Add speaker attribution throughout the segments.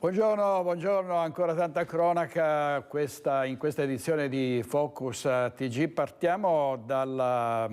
Speaker 1: Buongiorno, ancora tanta cronaca in questa edizione di Focus TG. Partiamo dalla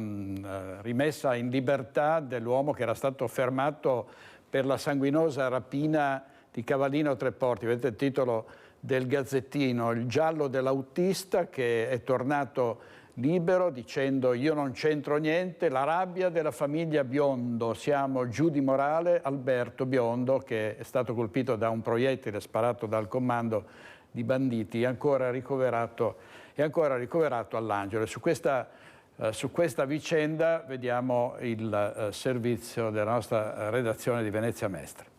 Speaker 1: rimessa in libertà dell'uomo che era stato fermato per la sanguinosa rapina di Cavallino Treporti. Vedete il titolo del Gazzettino, il giallo dell'autista che è tornato libero dicendo: io non c'entro niente, la rabbia della famiglia Biondo, siamo giù di morale. Alberto Biondo, che è stato colpito da un proiettile sparato dal comando di banditi, è ancora ricoverato all'Angelo. Su questa vicenda vediamo il servizio della nostra redazione di Venezia Mestre.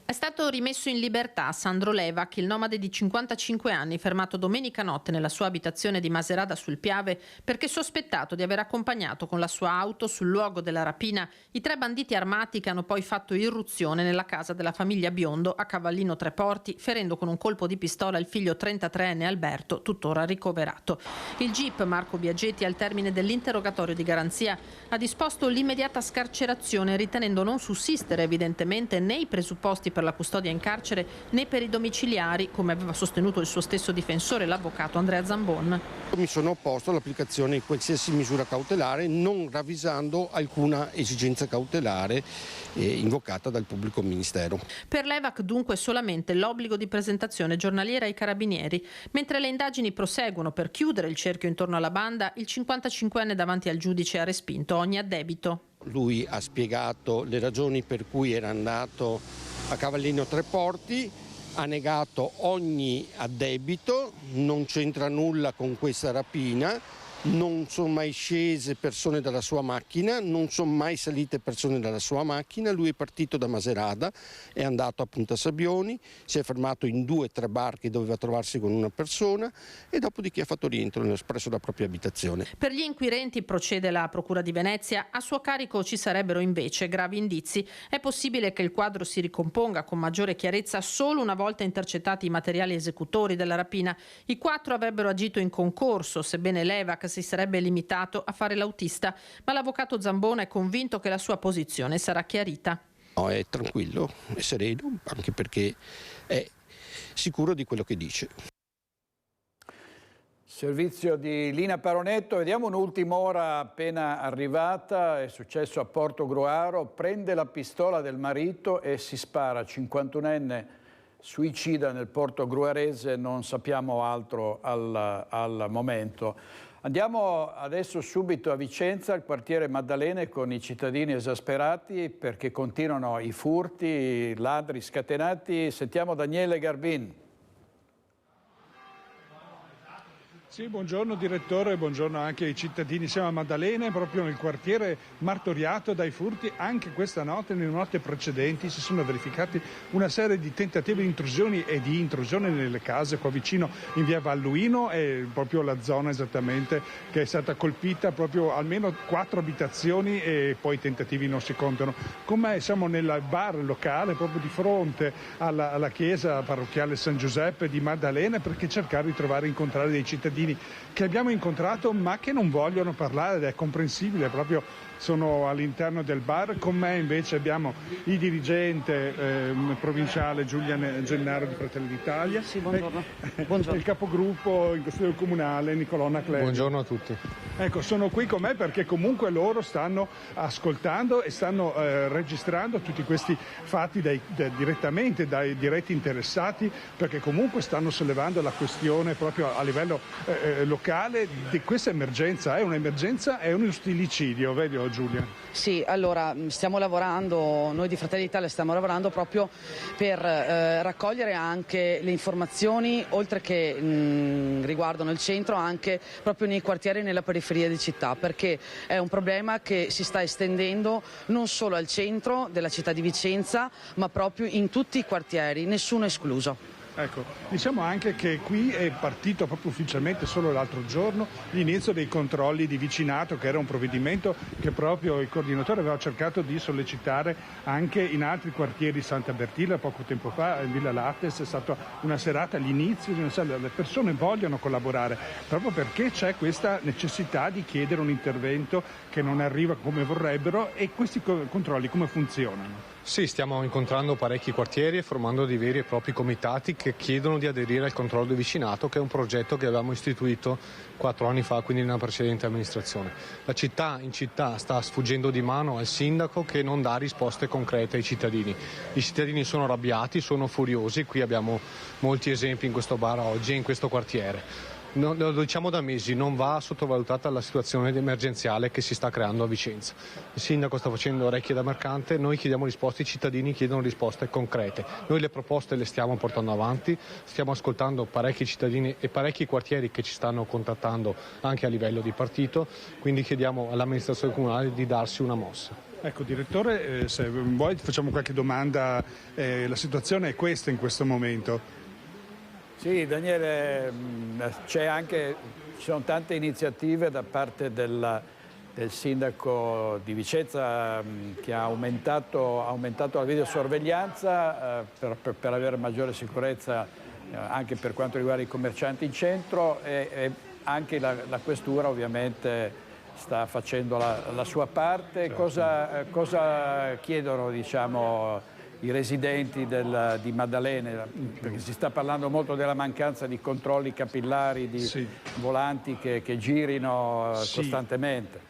Speaker 2: È stato rimesso in libertà Sandro Levac, il nomade di 55 anni, fermato domenica notte nella sua abitazione di Maserata sul Piave perché sospettato di aver accompagnato con la sua auto sul luogo della rapina i 3 banditi armati che hanno poi fatto irruzione nella casa della famiglia Biondo a Cavallino Treporti, ferendo con un colpo di pistola il figlio 33enne Alberto, tuttora ricoverato. Il GIP Marco Biagetti, al termine dell'interrogatorio di garanzia, ha disposto l'immediata scarcerazione, ritenendo non sussistere evidentemente né i presupposti per la custodia in carcere né per i domiciliari, come aveva sostenuto il suo stesso difensore, l'avvocato Andrea Zambon.
Speaker 3: Mi sono opposto all'applicazione di qualsiasi misura cautelare, non ravvisando alcuna esigenza cautelare invocata dal pubblico ministero.
Speaker 2: Per Levac dunque solamente l'obbligo di presentazione giornaliera ai carabinieri. Mentre le indagini proseguono per chiudere il cerchio intorno alla banda, il 55enne davanti al giudice ha respinto ogni addebito.
Speaker 3: Lui ha spiegato le ragioni per cui era andato a Cavallino Treporti, ha negato ogni addebito, non c'entra nulla con questa rapina, non sono mai scese persone dalla sua macchina, non sono mai salite persone dalla sua macchina. Lui è partito da Maserata, è andato a Punta Sabbioni, si è fermato in 2 o 3 bar che doveva trovarsi con una persona e dopodiché ha fatto rientro presso la propria abitazione.
Speaker 2: Per gli inquirenti, procede la Procura di Venezia, a suo carico ci sarebbero invece gravi indizi. È possibile che il quadro si ricomponga con maggiore chiarezza solo una volta intercettati i materiali esecutori della rapina. I 4 avrebbero agito in concorso, sebbene Levac si sarebbe limitato a fare l'autista, ma l'avvocato Zambona è convinto che la sua posizione sarà chiarita.
Speaker 3: No, è tranquillo, è sereno, anche perché è sicuro di quello che dice.
Speaker 1: Servizio di Lina Paronetto, vediamo un'ultima ora appena arrivata, è successo a Portogruaro, prende la pistola del marito e si spara, 51enne suicida nel portogruarese, non sappiamo altro al momento. Andiamo adesso subito a Vicenza, al quartiere Maddalene, con i cittadini esasperati perché continuano i furti, i ladri scatenati. Sentiamo Daniele Garbin.
Speaker 4: Sì, buongiorno direttore, buongiorno anche ai cittadini. Siamo a Maddalene, proprio nel quartiere martoriato dai furti. Anche questa notte, nelle notti precedenti, si sono verificati una serie di tentativi di intrusioni e di intrusione nelle case. Qua vicino in via Valluino è proprio la zona esattamente che è stata colpita, proprio almeno 4 abitazioni e poi i tentativi non si contano. Come siamo nel bar locale proprio di fronte alla chiesa parrocchiale San Giuseppe di Maddalene, perché cercare di trovare e incontrare dei cittadini che abbiamo incontrato ma che non vogliono parlare, ed è comprensibile, proprio sono all'interno del bar. Con me invece abbiamo il dirigente provinciale Giulia Gennaro di Fratelli d'Italia.
Speaker 5: Sì, buongiorno. Buongiorno.
Speaker 4: Il capogruppo in Consiglio comunale Nicolò Nacleri.
Speaker 6: Buongiorno a tutti.
Speaker 4: Ecco, sono qui con me perché comunque loro stanno ascoltando e stanno registrando tutti questi fatti direttamente dai diretti interessati, perché comunque stanno sollevando la questione proprio a livello locale di questa emergenza. È un'emergenza, è un ustilicidio, vedi Giulia?
Speaker 5: Sì, allora stiamo lavorando, noi di Fratelli d'Italia stiamo lavorando proprio per raccogliere anche le informazioni, oltre che riguardano il centro, anche proprio nei quartieri e nella periferia di città, perché è un problema che si sta estendendo non solo al centro della città di Vicenza, ma proprio in tutti i quartieri, nessuno escluso.
Speaker 4: Ecco, diciamo anche che qui è partito proprio ufficialmente solo l'altro giorno l'inizio dei controlli di vicinato, che era un provvedimento che proprio il coordinatore aveva cercato di sollecitare anche in altri quartieri di Santa Bertilla. Poco tempo fa in Villa Lattes è stata una serata all'inizio, le persone vogliono collaborare proprio perché c'è questa necessità di chiedere un intervento che non arriva come vorrebbero. E questi controlli come funzionano?
Speaker 6: Sì, stiamo incontrando parecchi quartieri e formando dei veri e propri comitati che chiedono di aderire al controllo di vicinato, che è un progetto che avevamo istituito 4 anni fa, quindi nella precedente amministrazione. La città in città sta sfuggendo di mano al sindaco che non dà risposte concrete ai cittadini. I cittadini sono arrabbiati, sono furiosi, qui abbiamo molti esempi in questo bar oggi e in questo quartiere. Lo diciamo da mesi, non va sottovalutata la situazione emergenziale che si sta creando a Vicenza. Il sindaco sta facendo orecchie da mercante, noi chiediamo risposte, i cittadini chiedono risposte concrete. Noi le proposte le stiamo portando avanti, stiamo ascoltando parecchi cittadini e parecchi quartieri che ci stanno contattando anche a livello di partito, quindi chiediamo all'amministrazione comunale di darsi una mossa.
Speaker 4: Ecco direttore, se vuoi facciamo qualche domanda, la situazione è questa in questo momento.
Speaker 1: Sì, Daniele, ci sono tante iniziative da parte del sindaco di Vicenza che ha aumentato la videosorveglianza per avere maggiore sicurezza anche per quanto riguarda i commercianti in centro e anche la questura ovviamente sta facendo la sua parte. Certo. Cosa chiedono, diciamo, i residenti di Maddalene, perché si sta parlando molto della mancanza di controlli capillari, di volanti che girino costantemente.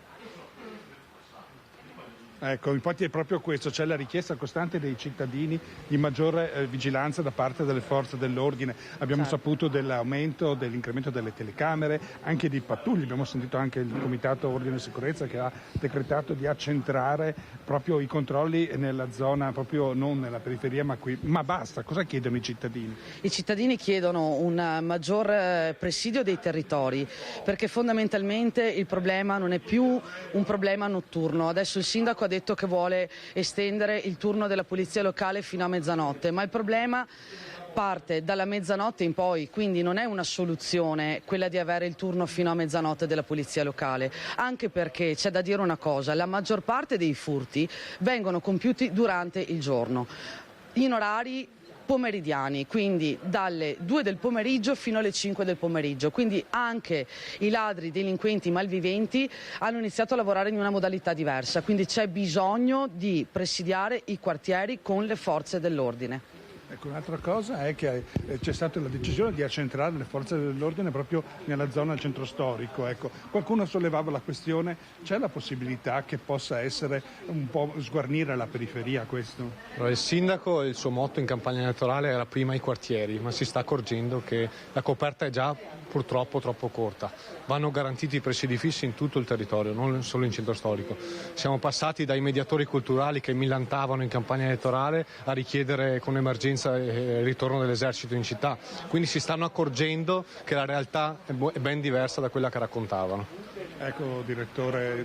Speaker 4: Ecco, infatti è proprio questo, c'è la richiesta costante dei cittadini di maggiore vigilanza da parte delle forze dell'ordine. Abbiamo saputo dell'aumento, dell'incremento delle telecamere, anche di pattugli. Abbiamo sentito anche il Comitato Ordine e Sicurezza che ha decretato di accentrare proprio i controlli nella zona, proprio non nella periferia ma qui. Ma basta, cosa chiedono i cittadini?
Speaker 5: I cittadini chiedono un maggior presidio dei territori, perché fondamentalmente il problema non è più un problema notturno. Adesso il sindaco ha detto che vuole estendere il turno della polizia locale fino a mezzanotte, ma il problema parte dalla mezzanotte in poi, quindi non è una soluzione quella di avere il turno fino a mezzanotte della polizia locale, anche perché c'è da dire una cosa, la maggior parte dei furti vengono compiuti durante il giorno, in orari pomeridiani, quindi dalle 2 del pomeriggio fino alle 5 del pomeriggio, quindi anche i ladri, i delinquenti, i malviventi hanno iniziato a lavorare in una modalità diversa, quindi c'è bisogno di presidiare i quartieri con le forze dell'ordine.
Speaker 4: Ecco, un'altra cosa è che c'è stata la decisione di accentrare le forze dell'ordine proprio nella zona del centro storico. Ecco, qualcuno sollevava la questione, c'è la possibilità che possa essere un po' sguarnire la periferia questo?
Speaker 6: Il sindaco, il suo motto in campagna elettorale era prima i quartieri, ma si sta accorgendo che la coperta è già purtroppo troppo corta. Vanno garantiti i presidi fissi in tutto il territorio, non solo in centro storico. Siamo passati dai mediatori culturali che millantavano in campagna elettorale a richiedere con emergenza il ritorno dell'esercito in città, quindi si stanno accorgendo che la realtà è ben diversa da quella che raccontavano.
Speaker 4: Ecco direttore,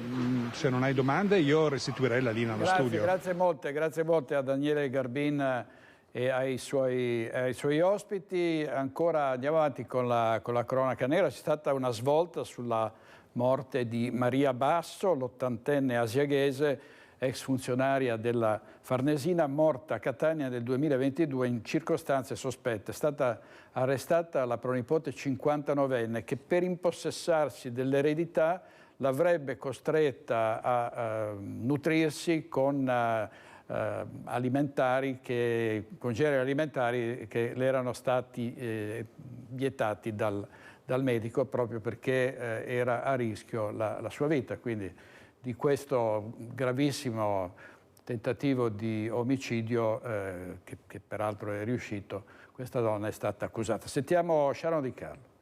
Speaker 4: se non hai domande io restituirei la linea allo studio.
Speaker 1: Grazie molte a Daniele Garbin e ai suoi ospiti. Ancora andiamo avanti con la cronaca nera. C'è stata una svolta sulla morte di Maria Basso, l'80enne asiaghese, ex funzionaria della Farnesina, morta a Catania nel 2022 in circostanze sospette. È stata arrestata la pronipote 59enne che per impossessarsi dell'eredità l'avrebbe costretta a nutrirsi con generi alimentari che le erano stati vietati dal medico proprio perché era a rischio la sua vita. Quindi di questo gravissimo tentativo di omicidio, che peraltro è riuscito, questa donna è stata accusata. Sentiamo Sharon Di Carlo.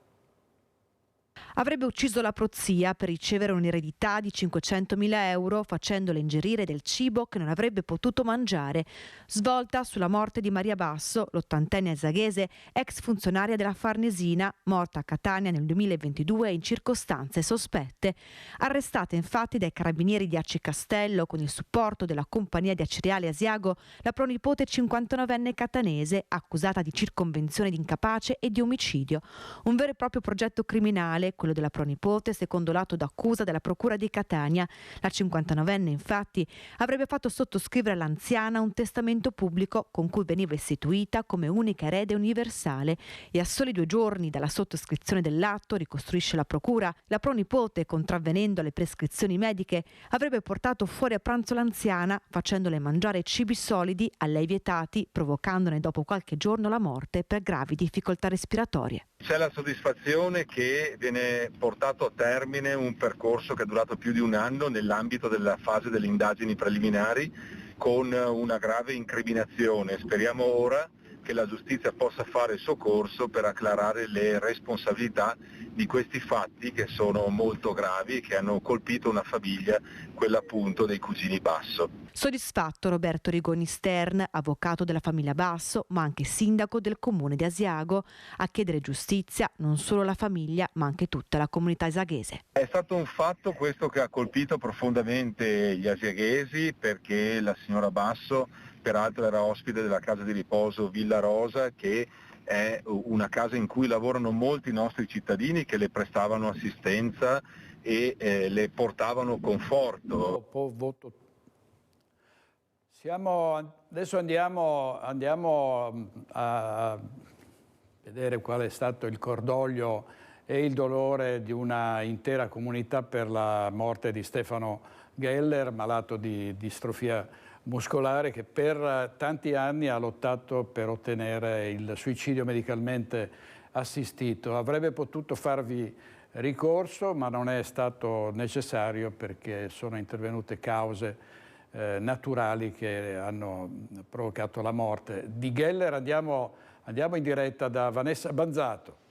Speaker 7: Avrebbe ucciso la prozia per ricevere un'eredità di 500.000 euro facendole ingerire del cibo che non avrebbe potuto mangiare. Svolta sulla morte di Maria Basso, l'80enne asaghese, ex funzionaria della Farnesina, morta a Catania nel 2022 in circostanze sospette. Arrestata infatti dai carabinieri di Aci Castello con il supporto della compagnia di Acciariali Asiago, la pronipote 59enne catanese accusata di circonvenzione di incapace e di omicidio. Un vero e proprio progetto criminale, quello della pronipote, secondo l'atto d'accusa della Procura di Catania. La 59enne, infatti, avrebbe fatto sottoscrivere all'anziana un testamento pubblico con cui veniva istituita come unica erede universale e a soli 2 giorni dalla sottoscrizione dell'atto, ricostruisce la Procura, la pronipote, contravvenendo alle prescrizioni mediche, avrebbe portato fuori a pranzo l'anziana facendole mangiare cibi solidi a lei vietati, provocandone dopo qualche giorno la morte per gravi difficoltà respiratorie.
Speaker 8: C'è la soddisfazione che viene portato a termine un percorso che è durato più di 1 anno nell'ambito della fase delle indagini preliminari con una grave incriminazione. Speriamo ora che la giustizia possa fare il suo corso per acclarare le responsabilità di questi fatti che sono molto gravi e che hanno colpito una famiglia, quella appunto dei cugini Basso.
Speaker 7: Soddisfatto Roberto Rigoni Stern, avvocato della famiglia Basso, ma anche sindaco del comune di Asiago, a chiedere giustizia non solo alla famiglia ma anche tutta la comunità asiaghese.
Speaker 8: È stato un fatto questo che ha colpito profondamente gli asiaghesi, perché la signora Basso peraltro era ospite della casa di riposo Villa Rosa, che è una casa in cui lavorano molti nostri cittadini che le prestavano assistenza e le portavano conforto.
Speaker 1: Adesso andiamo a vedere qual è stato il cordoglio e il dolore di una intera comunità per la morte di Stefano Geller, malato di distrofia muscolare, che per tanti anni ha lottato per ottenere il suicidio medicalmente assistito. Avrebbe potuto farvi ricorso, ma non è stato necessario perché sono intervenute cause naturali che hanno provocato la morte di Geller. Andiamo in diretta da Vanessa Banzato.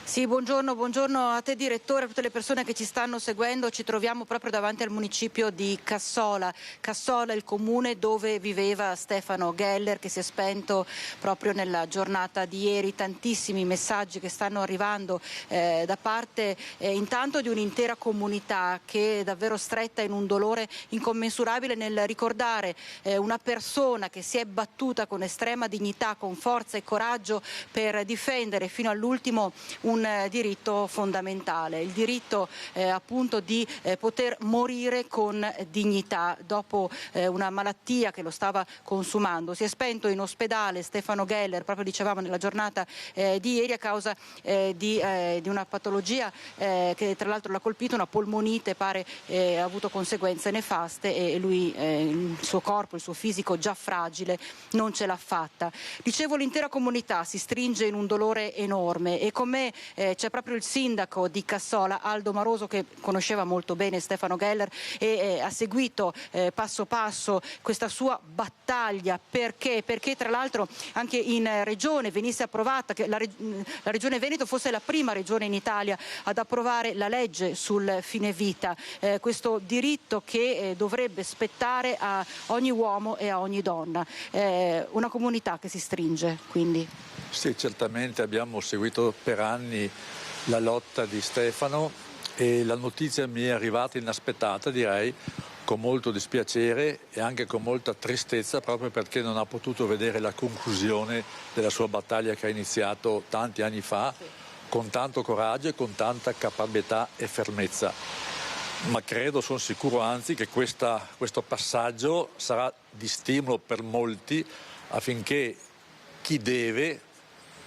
Speaker 9: Sì, buongiorno a te direttore, a tutte le persone che ci stanno seguendo. Ci troviamo proprio davanti al municipio di Cassola. Cassola è il comune dove viveva Stefano Geller, che si è spento proprio nella giornata di ieri. Tantissimi messaggi che stanno arrivando da parte intanto di un'intera comunità che è davvero stretta in un dolore incommensurabile nel ricordare una persona che si è battuta con estrema dignità, con forza e coraggio per difendere fino all'ultimo un diritto fondamentale, il diritto appunto di poter morire con dignità dopo una malattia che lo stava consumando. Si è spento in ospedale Stefano Geller, proprio dicevamo nella giornata di ieri, a causa di una patologia che tra l'altro l'ha colpito, una polmonite, pare ha avuto conseguenze nefaste e lui, il suo corpo, il suo fisico già fragile, non ce l'ha fatta. Dicevo, l'intera comunità si stringe in un dolore enorme e con me c'è proprio il sindaco di Cassola, Aldo Maroso, che conosceva molto bene Stefano Geller e ha seguito passo passo questa sua battaglia. Perché tra l'altro anche in regione venisse approvata, che la regione Veneto fosse la prima regione in Italia ad approvare la legge sul fine vita, questo diritto che dovrebbe spettare a ogni uomo e a ogni donna. Una comunità che si stringe, quindi.
Speaker 10: Sì, certamente abbiamo seguito per anni la lotta di Stefano e la notizia mi è arrivata inaspettata, direi, con molto dispiacere e anche con molta tristezza, proprio perché non ha potuto vedere la conclusione della sua battaglia che ha iniziato tanti anni fa, con tanto coraggio e con tanta caparbietà e fermezza. Ma credo, sono sicuro anzi, che questo passaggio sarà di stimolo per molti affinché chi deve,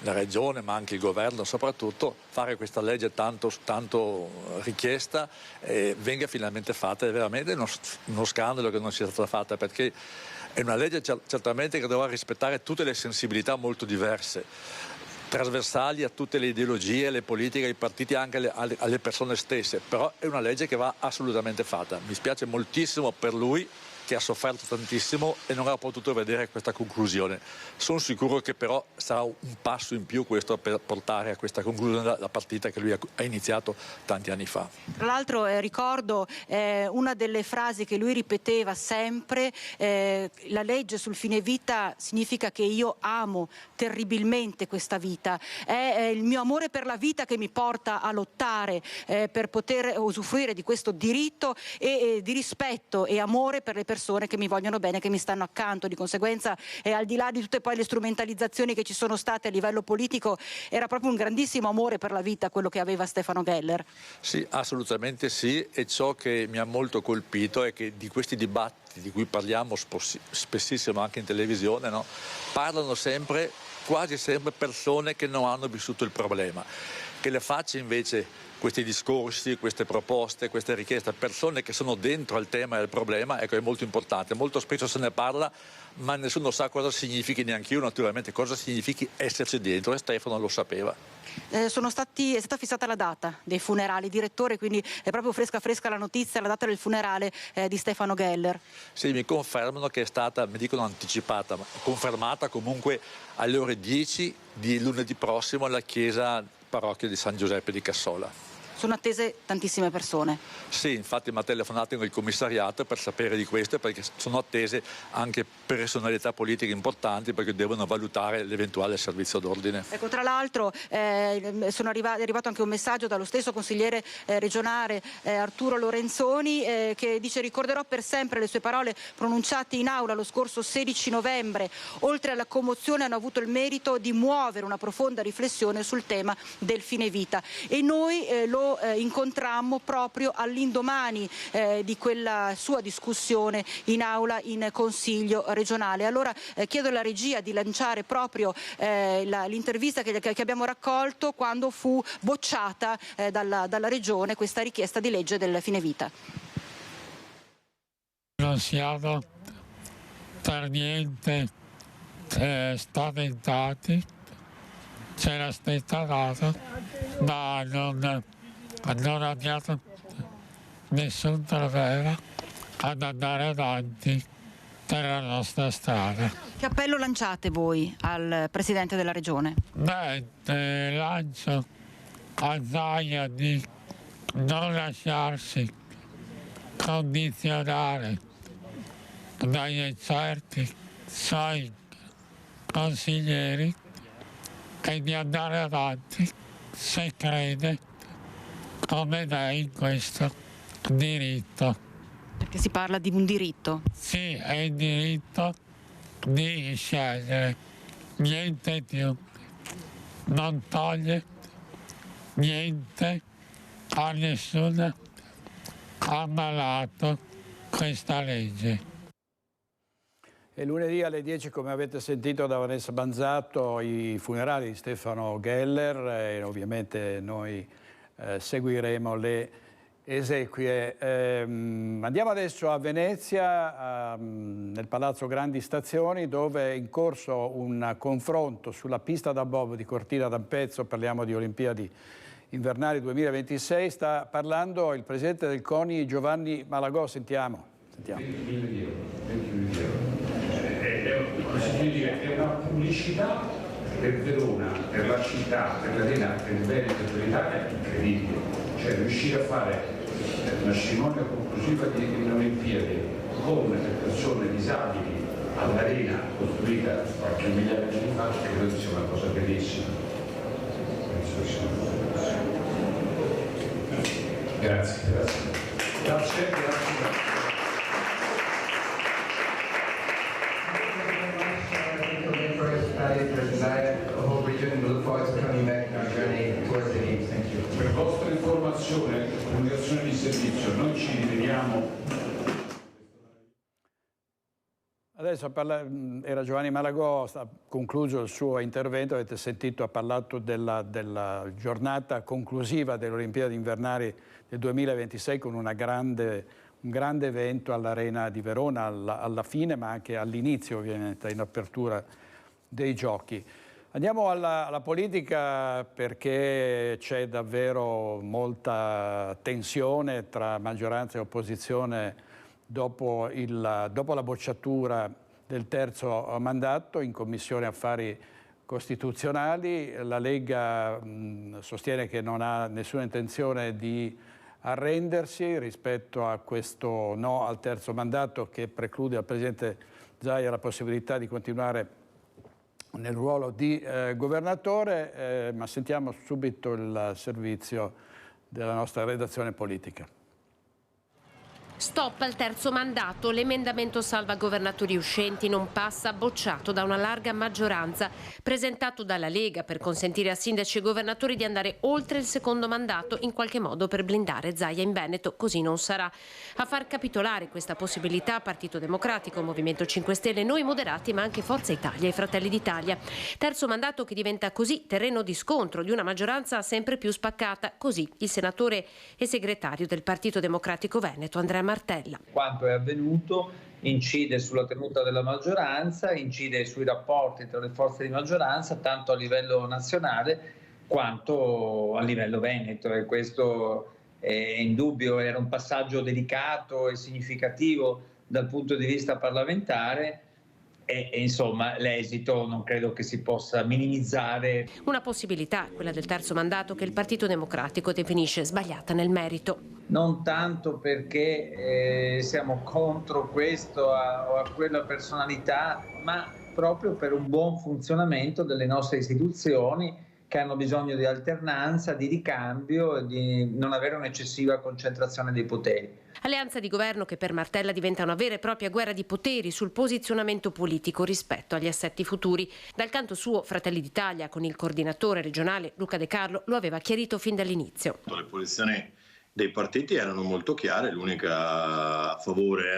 Speaker 10: la regione ma anche il governo soprattutto, fare questa legge tanto richiesta venga finalmente fatta. È veramente uno scandalo che non sia stata fatta, perché è una legge certamente che dovrà rispettare tutte le sensibilità molto diverse, trasversali a tutte le ideologie, alle politiche, ai partiti, anche alle persone stesse, però è una legge che va assolutamente fatta. Mi spiace moltissimo per lui, che ha sofferto tantissimo e non ha potuto vedere questa conclusione. Sono sicuro che però sarà un passo in più questo per portare a questa conclusione la partita che lui ha iniziato tanti anni fa.
Speaker 9: Tra l'altro ricordo una delle frasi che lui ripeteva sempre: la legge sul fine vita significa che io amo terribilmente questa vita, è il mio amore per la vita che mi porta a lottare per poter usufruire di questo diritto e di rispetto e amore per le persone persone che mi vogliono bene, che mi stanno accanto. Di conseguenza, al di là di tutte poi le strumentalizzazioni che ci sono state a livello politico, era proprio un grandissimo amore per la vita quello che aveva Stefano Geller.
Speaker 10: Sì, assolutamente sì, e ciò che mi ha molto colpito è che di questi dibattiti di cui parliamo spessissimo anche in televisione, no? Parlano sempre, quasi sempre, persone che non hanno vissuto il problema, che le faccia invece questi discorsi, queste proposte, queste richieste a persone che sono dentro al tema e al problema, ecco, è molto importante. Molto spesso se ne parla, ma nessuno sa cosa significhi, neanche io naturalmente, cosa significhi esserci dentro, e Stefano lo sapeva.
Speaker 9: È stata fissata la data dei funerali, direttore, quindi è proprio fresca la notizia, la data del funerale di Stefano Geller.
Speaker 10: Sì, mi confermano che è stata, mi dicono anticipata, ma confermata comunque alle ore 10 di lunedì prossimo alla chiesa parrocchia di San Giuseppe di Cassola.
Speaker 9: Sono attese tantissime persone.
Speaker 10: Sì, infatti mi ha telefonato nel commissariato per sapere di questo, perché sono attese anche personalità politiche importanti, perché devono valutare l'eventuale servizio d'ordine.
Speaker 9: Ecco, tra l'altro è arrivato anche un messaggio dallo stesso consigliere regionale Arturo Lorenzoni che dice: ricorderò per sempre le sue parole pronunciate in aula lo scorso 16 novembre. Oltre alla commozione hanno avuto il merito di muovere una profonda riflessione sul tema del fine vita, e noi lo incontrammo proprio all'indomani di quella sua discussione in aula in Consiglio regionale. Allora chiedo alla regia di lanciare proprio l'intervista che abbiamo raccolto quando fu bocciata dalla regione questa richiesta di legge del fine vita.
Speaker 11: Non siamo per niente spaventati, c'era stata data, ma non abbiamo nessun problema ad andare avanti per la nostra strada.
Speaker 9: Che appello lanciate voi al Presidente della Regione?
Speaker 11: Lancio a Zaia di non lasciarsi condizionare dagli incerti suoi consiglieri e di andare avanti se crede come lei in questo diritto.
Speaker 9: Perché si parla di un diritto?
Speaker 11: Sì, è il diritto di scegliere, niente più. Non toglie niente a nessuno ammalato questa legge.
Speaker 1: E lunedì alle 10, come avete sentito da Vanessa Banzatto, i funerali di Stefano Geller, e ovviamente noi seguiremo le esequie. Andiamo adesso a Venezia, nel Palazzo Grandi Stazioni, dove è in corso un confronto sulla pista da bob di Cortina d'Ampezzo. Parliamo di Olimpiadi Invernali 2026. Sta parlando il presidente del CONI Giovanni Malagò. Sentiamo.
Speaker 12: 20 milioni di euro. 20 milioni di euro. È una pubblicità per Verona, per la città, per l'Arena, per il Veneto, per l'Italia incredibile. Cioè riuscire a fare una cerimonia conclusiva di Olimpiadi con persone disabili all'Arena costruita qualche migliaia di anni fa, credo sia una cosa bellissima. Grazie. Per vostra informazione, comunicazione di servizio, noi ci riteniamo.
Speaker 1: Adesso era Giovanni Malagò, ha concluso il suo intervento, avete sentito, ha parlato della giornata conclusiva delle Olimpiadi Invernali del 2026 con un grande evento all'Arena di Verona alla fine, ma anche all'inizio, ovviamente, in apertura dei giochi. Andiamo alla politica, perché c'è davvero molta tensione tra maggioranza e opposizione dopo la bocciatura del terzo mandato in Commissione Affari Costituzionali. La Lega sostiene che non ha nessuna intenzione di arrendersi rispetto a questo no al terzo mandato, che preclude al Presidente Zaia la possibilità di continuare nel ruolo di governatore, ma sentiamo subito il servizio della nostra redazione politica.
Speaker 13: Stop al terzo mandato, l'emendamento salva governatori uscenti non passa, bocciato da una larga maggioranza, presentato dalla Lega per consentire a sindaci e governatori di andare oltre il secondo mandato, in qualche modo per blindare Zaia in Veneto. Così non sarà. A far capitolare questa possibilità Partito Democratico, Movimento 5 Stelle, Noi Moderati, ma anche Forza Italia e Fratelli d'Italia. Terzo mandato che diventa così terreno di scontro di una maggioranza sempre più spaccata. Così il senatore e segretario del Partito Democratico Veneto, Andrea Martella.
Speaker 14: Quanto è avvenuto incide sulla tenuta della maggioranza, incide sui rapporti tra le forze di maggioranza, tanto a livello nazionale quanto a livello veneto, e questo è indubbio, era un passaggio delicato e significativo dal punto di vista parlamentare. E insomma l'esito non credo che si possa minimizzare.
Speaker 13: Una possibilità, quella del terzo mandato, che il Partito Democratico definisce sbagliata nel merito.
Speaker 14: Non tanto perché siamo contro questo o a quella personalità, ma proprio per un buon funzionamento delle nostre istituzioni, che hanno bisogno di alternanza, di ricambio e di non avere un'eccessiva concentrazione dei poteri.
Speaker 13: Alleanza di governo che per Martella diventa una vera e propria guerra di poteri sul posizionamento politico rispetto agli assetti futuri. Dal canto suo, Fratelli d'Italia, con il coordinatore regionale Luca De Carlo, lo aveva chiarito fin dall'inizio.
Speaker 15: Le posizioni dei partiti erano molto chiare, l'unica a favore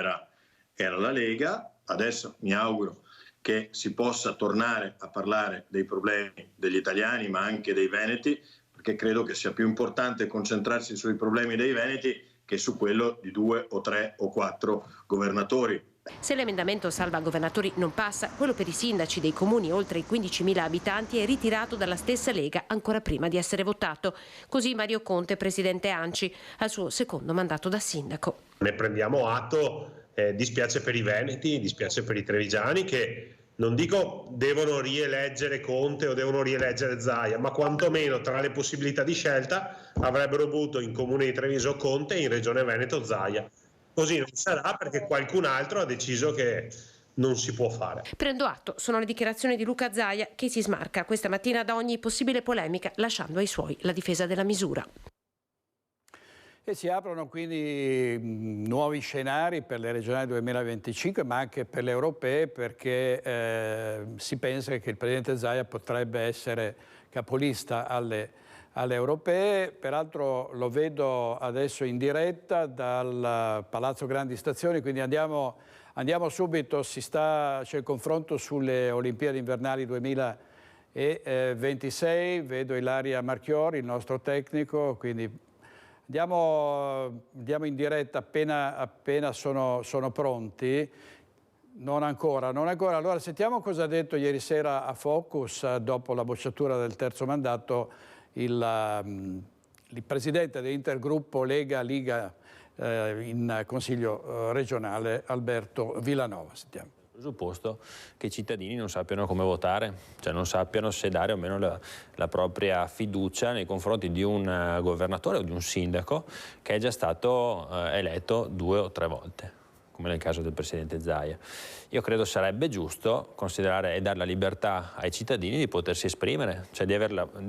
Speaker 15: era la Lega. Adesso mi auguro che si possa tornare a parlare dei problemi degli italiani, ma anche dei veneti, perché credo che sia più importante concentrarsi sui problemi dei veneti che su quello di 2 o 3 o 4 governatori.
Speaker 13: Se l'emendamento salva governatori non passa, quello per i sindaci dei comuni oltre i 15.000 abitanti è ritirato dalla stessa Lega ancora prima di essere votato. Così Mario Conte, presidente ANCI, al suo secondo mandato da sindaco.
Speaker 16: Ne prendiamo atto, dispiace per i veneti, dispiace per i trevigiani che non dico devono rieleggere Conte o devono rieleggere Zaia, ma quantomeno tra le possibilità di scelta avrebbero avuto in Comune di Treviso Conte e in Regione Veneto Zaia. Così non sarà perché qualcun altro ha deciso che non si può fare.
Speaker 13: Prendo atto, sono le dichiarazioni di Luca Zaia che si smarca questa mattina da ogni possibile polemica, lasciando ai suoi la difesa della misura.
Speaker 1: E si aprono quindi nuovi scenari per le regionali 2025, ma anche per le europee, perché si pensa che il presidente Zaia potrebbe essere capolista alle europee. Peraltro lo vedo adesso in diretta dal Palazzo Grandi Stazioni, quindi andiamo subito. C'è il confronto sulle Olimpiadi invernali 2026. Vedo Ilaria Marchiori, il nostro tecnico, quindi andiamo in diretta appena sono pronti. Non ancora. Allora sentiamo cosa ha detto ieri sera a Focus, dopo la bocciatura del terzo mandato, il presidente dell'intergruppo Lega-Liga in Consiglio regionale, Alberto Villanova. Sentiamo.
Speaker 17: Presupposto che i cittadini non sappiano come votare, cioè non sappiano se dare o meno la propria fiducia nei confronti di un governatore o di un sindaco che è già stato eletto 2 o 3 volte, come nel caso del presidente Zaia. Io credo sarebbe giusto considerare e dare la libertà ai cittadini di potersi esprimere, cioè di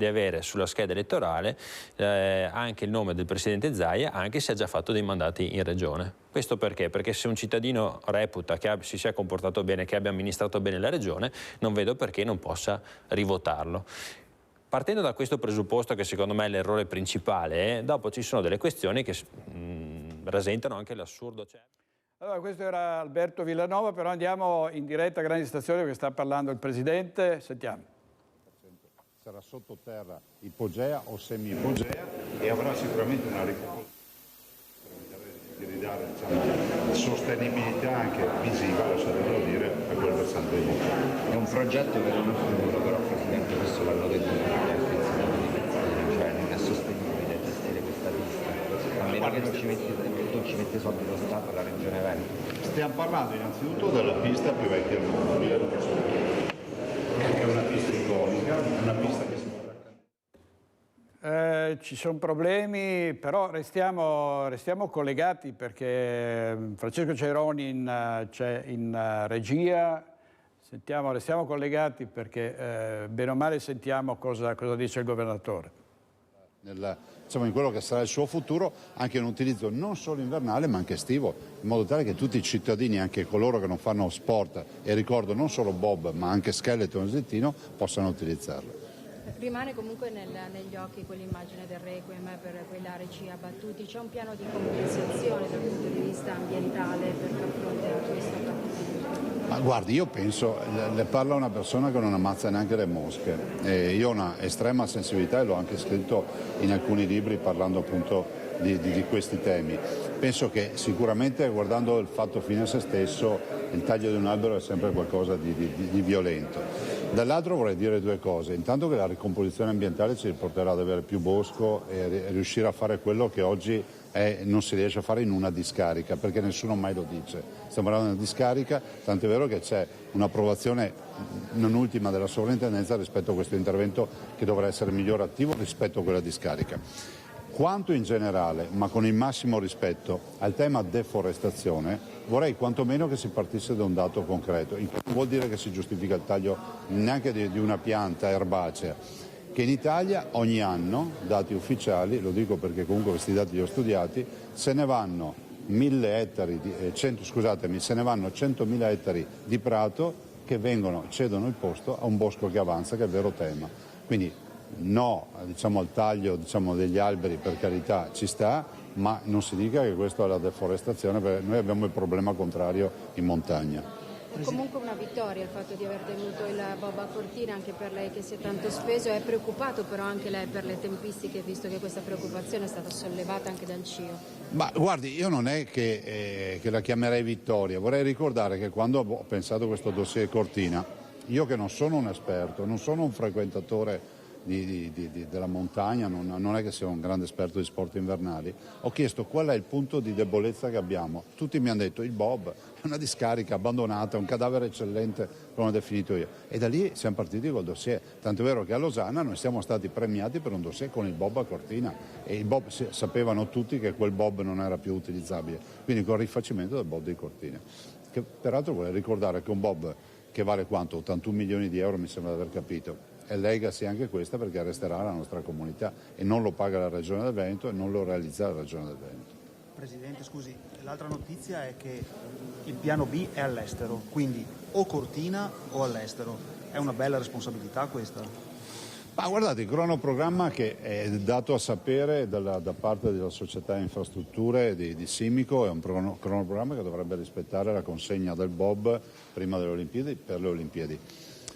Speaker 17: avere sulla scheda elettorale anche il nome del presidente Zaia, anche se ha già fatto dei mandati in regione. Questo perché? Perché se un cittadino reputa che si sia comportato bene, che abbia amministrato bene la regione, non vedo perché non possa rivotarlo. Partendo da questo presupposto, che secondo me è l'errore principale, dopo ci sono delle questioni che rasentano anche l'assurdo.
Speaker 1: Allora, questo era Alberto Villanova, però andiamo in diretta a Grandi Stazioni perché sta parlando il presidente. Sentiamo.
Speaker 18: Sarà sottoterra ipogea o semi-ipogea e avrà sicuramente una ricopertura di ridare, sostenibilità anche visiva, lasciatemelo dire, a quel versante lì.
Speaker 19: È un progetto per il futuro, però Presidente questo l'hanno detto tutti gli artisti, cioè non è sostenibile gestire questa pista, a meno che non ci mette soldi lo Stato e la Regione Veneto.
Speaker 18: Stiamo parlando innanzitutto della pista più vecchia al mondo, che è una pista iconica, una pista che si
Speaker 1: ci sono problemi, però restiamo collegati perché Francesco Ceroni c'è in regia. Restiamo collegati perché bene o male sentiamo cosa dice il governatore.
Speaker 18: in quello che sarà il suo futuro, anche un utilizzo non solo invernale ma anche estivo, in modo tale che tutti i cittadini, anche coloro che non fanno sport, e ricordo non solo bob ma anche skeleton e slittino, possano utilizzarlo.
Speaker 20: Rimane comunque negli occhi quell'immagine del Requiem per quei larici abbattuti. C'è un piano di compensazione dal punto di vista ambientale per far fronte a questo abbattimento?
Speaker 18: Ma guardi, io penso, le parla una persona che non ammazza neanche le mosche. Io ho una estrema sensibilità e l'ho anche scritto in alcuni libri parlando appunto di questi temi. Penso che sicuramente, guardando il fatto fine a se stesso, il taglio di un albero è sempre qualcosa di violento. Dall'altro vorrei dire due cose: intanto che la ricomposizione ambientale ci porterà ad avere più bosco e riuscire a fare quello che oggi non si riesce a fare in una discarica, perché nessuno mai lo dice. Stiamo parlando di una discarica, tant'è vero che c'è un'approvazione non ultima della sovrintendenza rispetto a questo intervento che dovrà essere migliorativo rispetto a quella discarica. Quanto in generale, ma con il massimo rispetto, al tema deforestazione, vorrei quantomeno che si partisse da un dato concreto. Non vuol dire che si giustifica il taglio neanche di una pianta erbacea, che in Italia ogni anno, dati ufficiali, lo dico perché comunque questi dati li ho studiati, se ne vanno 100.000 ettari di prato che cedono il posto a un bosco che avanza, che è il vero tema. Quindi no, al taglio degli alberi, per carità, ci sta, ma non si dica che questo è la deforestazione, perché noi abbiamo il problema contrario in montagna.
Speaker 20: È comunque una vittoria il fatto di aver tenuto il bob a Cortina, anche per lei che si è tanto speso. È preoccupato però anche lei per le tempistiche, visto che questa preoccupazione è stata sollevata anche dal CIO?
Speaker 18: Ma guardi, io non è che la chiamerei vittoria, vorrei ricordare che quando ho pensato a questo dossier Cortina, io che non sono un esperto, non sono un frequentatore della montagna, non è che sia un grande esperto di sport invernali, ho chiesto qual è il punto di debolezza che abbiamo. Tutti mi hanno detto il bob è una discarica abbandonata, è un cadavere eccellente, come ho definito io, e da lì siamo partiti col dossier, tanto è vero che a Losanna noi siamo stati premiati per un dossier con il bob a Cortina, e il bob sapevano tutti che quel bob non era più utilizzabile, quindi con il rifacimento del bob di Cortina, che peraltro vorrei ricordare che un bob che vale quanto? 81 milioni di euro, mi sembra di aver capito, è legacy anche questa, perché resterà la nostra comunità e non lo paga la Regione del Veneto e non lo realizza la Regione del Veneto.
Speaker 21: Presidente, scusi, l'altra notizia è che il piano B è all'estero, quindi o Cortina o all'estero. È una bella responsabilità questa?
Speaker 18: Ma guardate, il cronoprogramma che è dato a sapere da parte della società infrastrutture di Simico è un cronoprogramma che dovrebbe rispettare la consegna del bob prima delle Olimpiadi, per le Olimpiadi.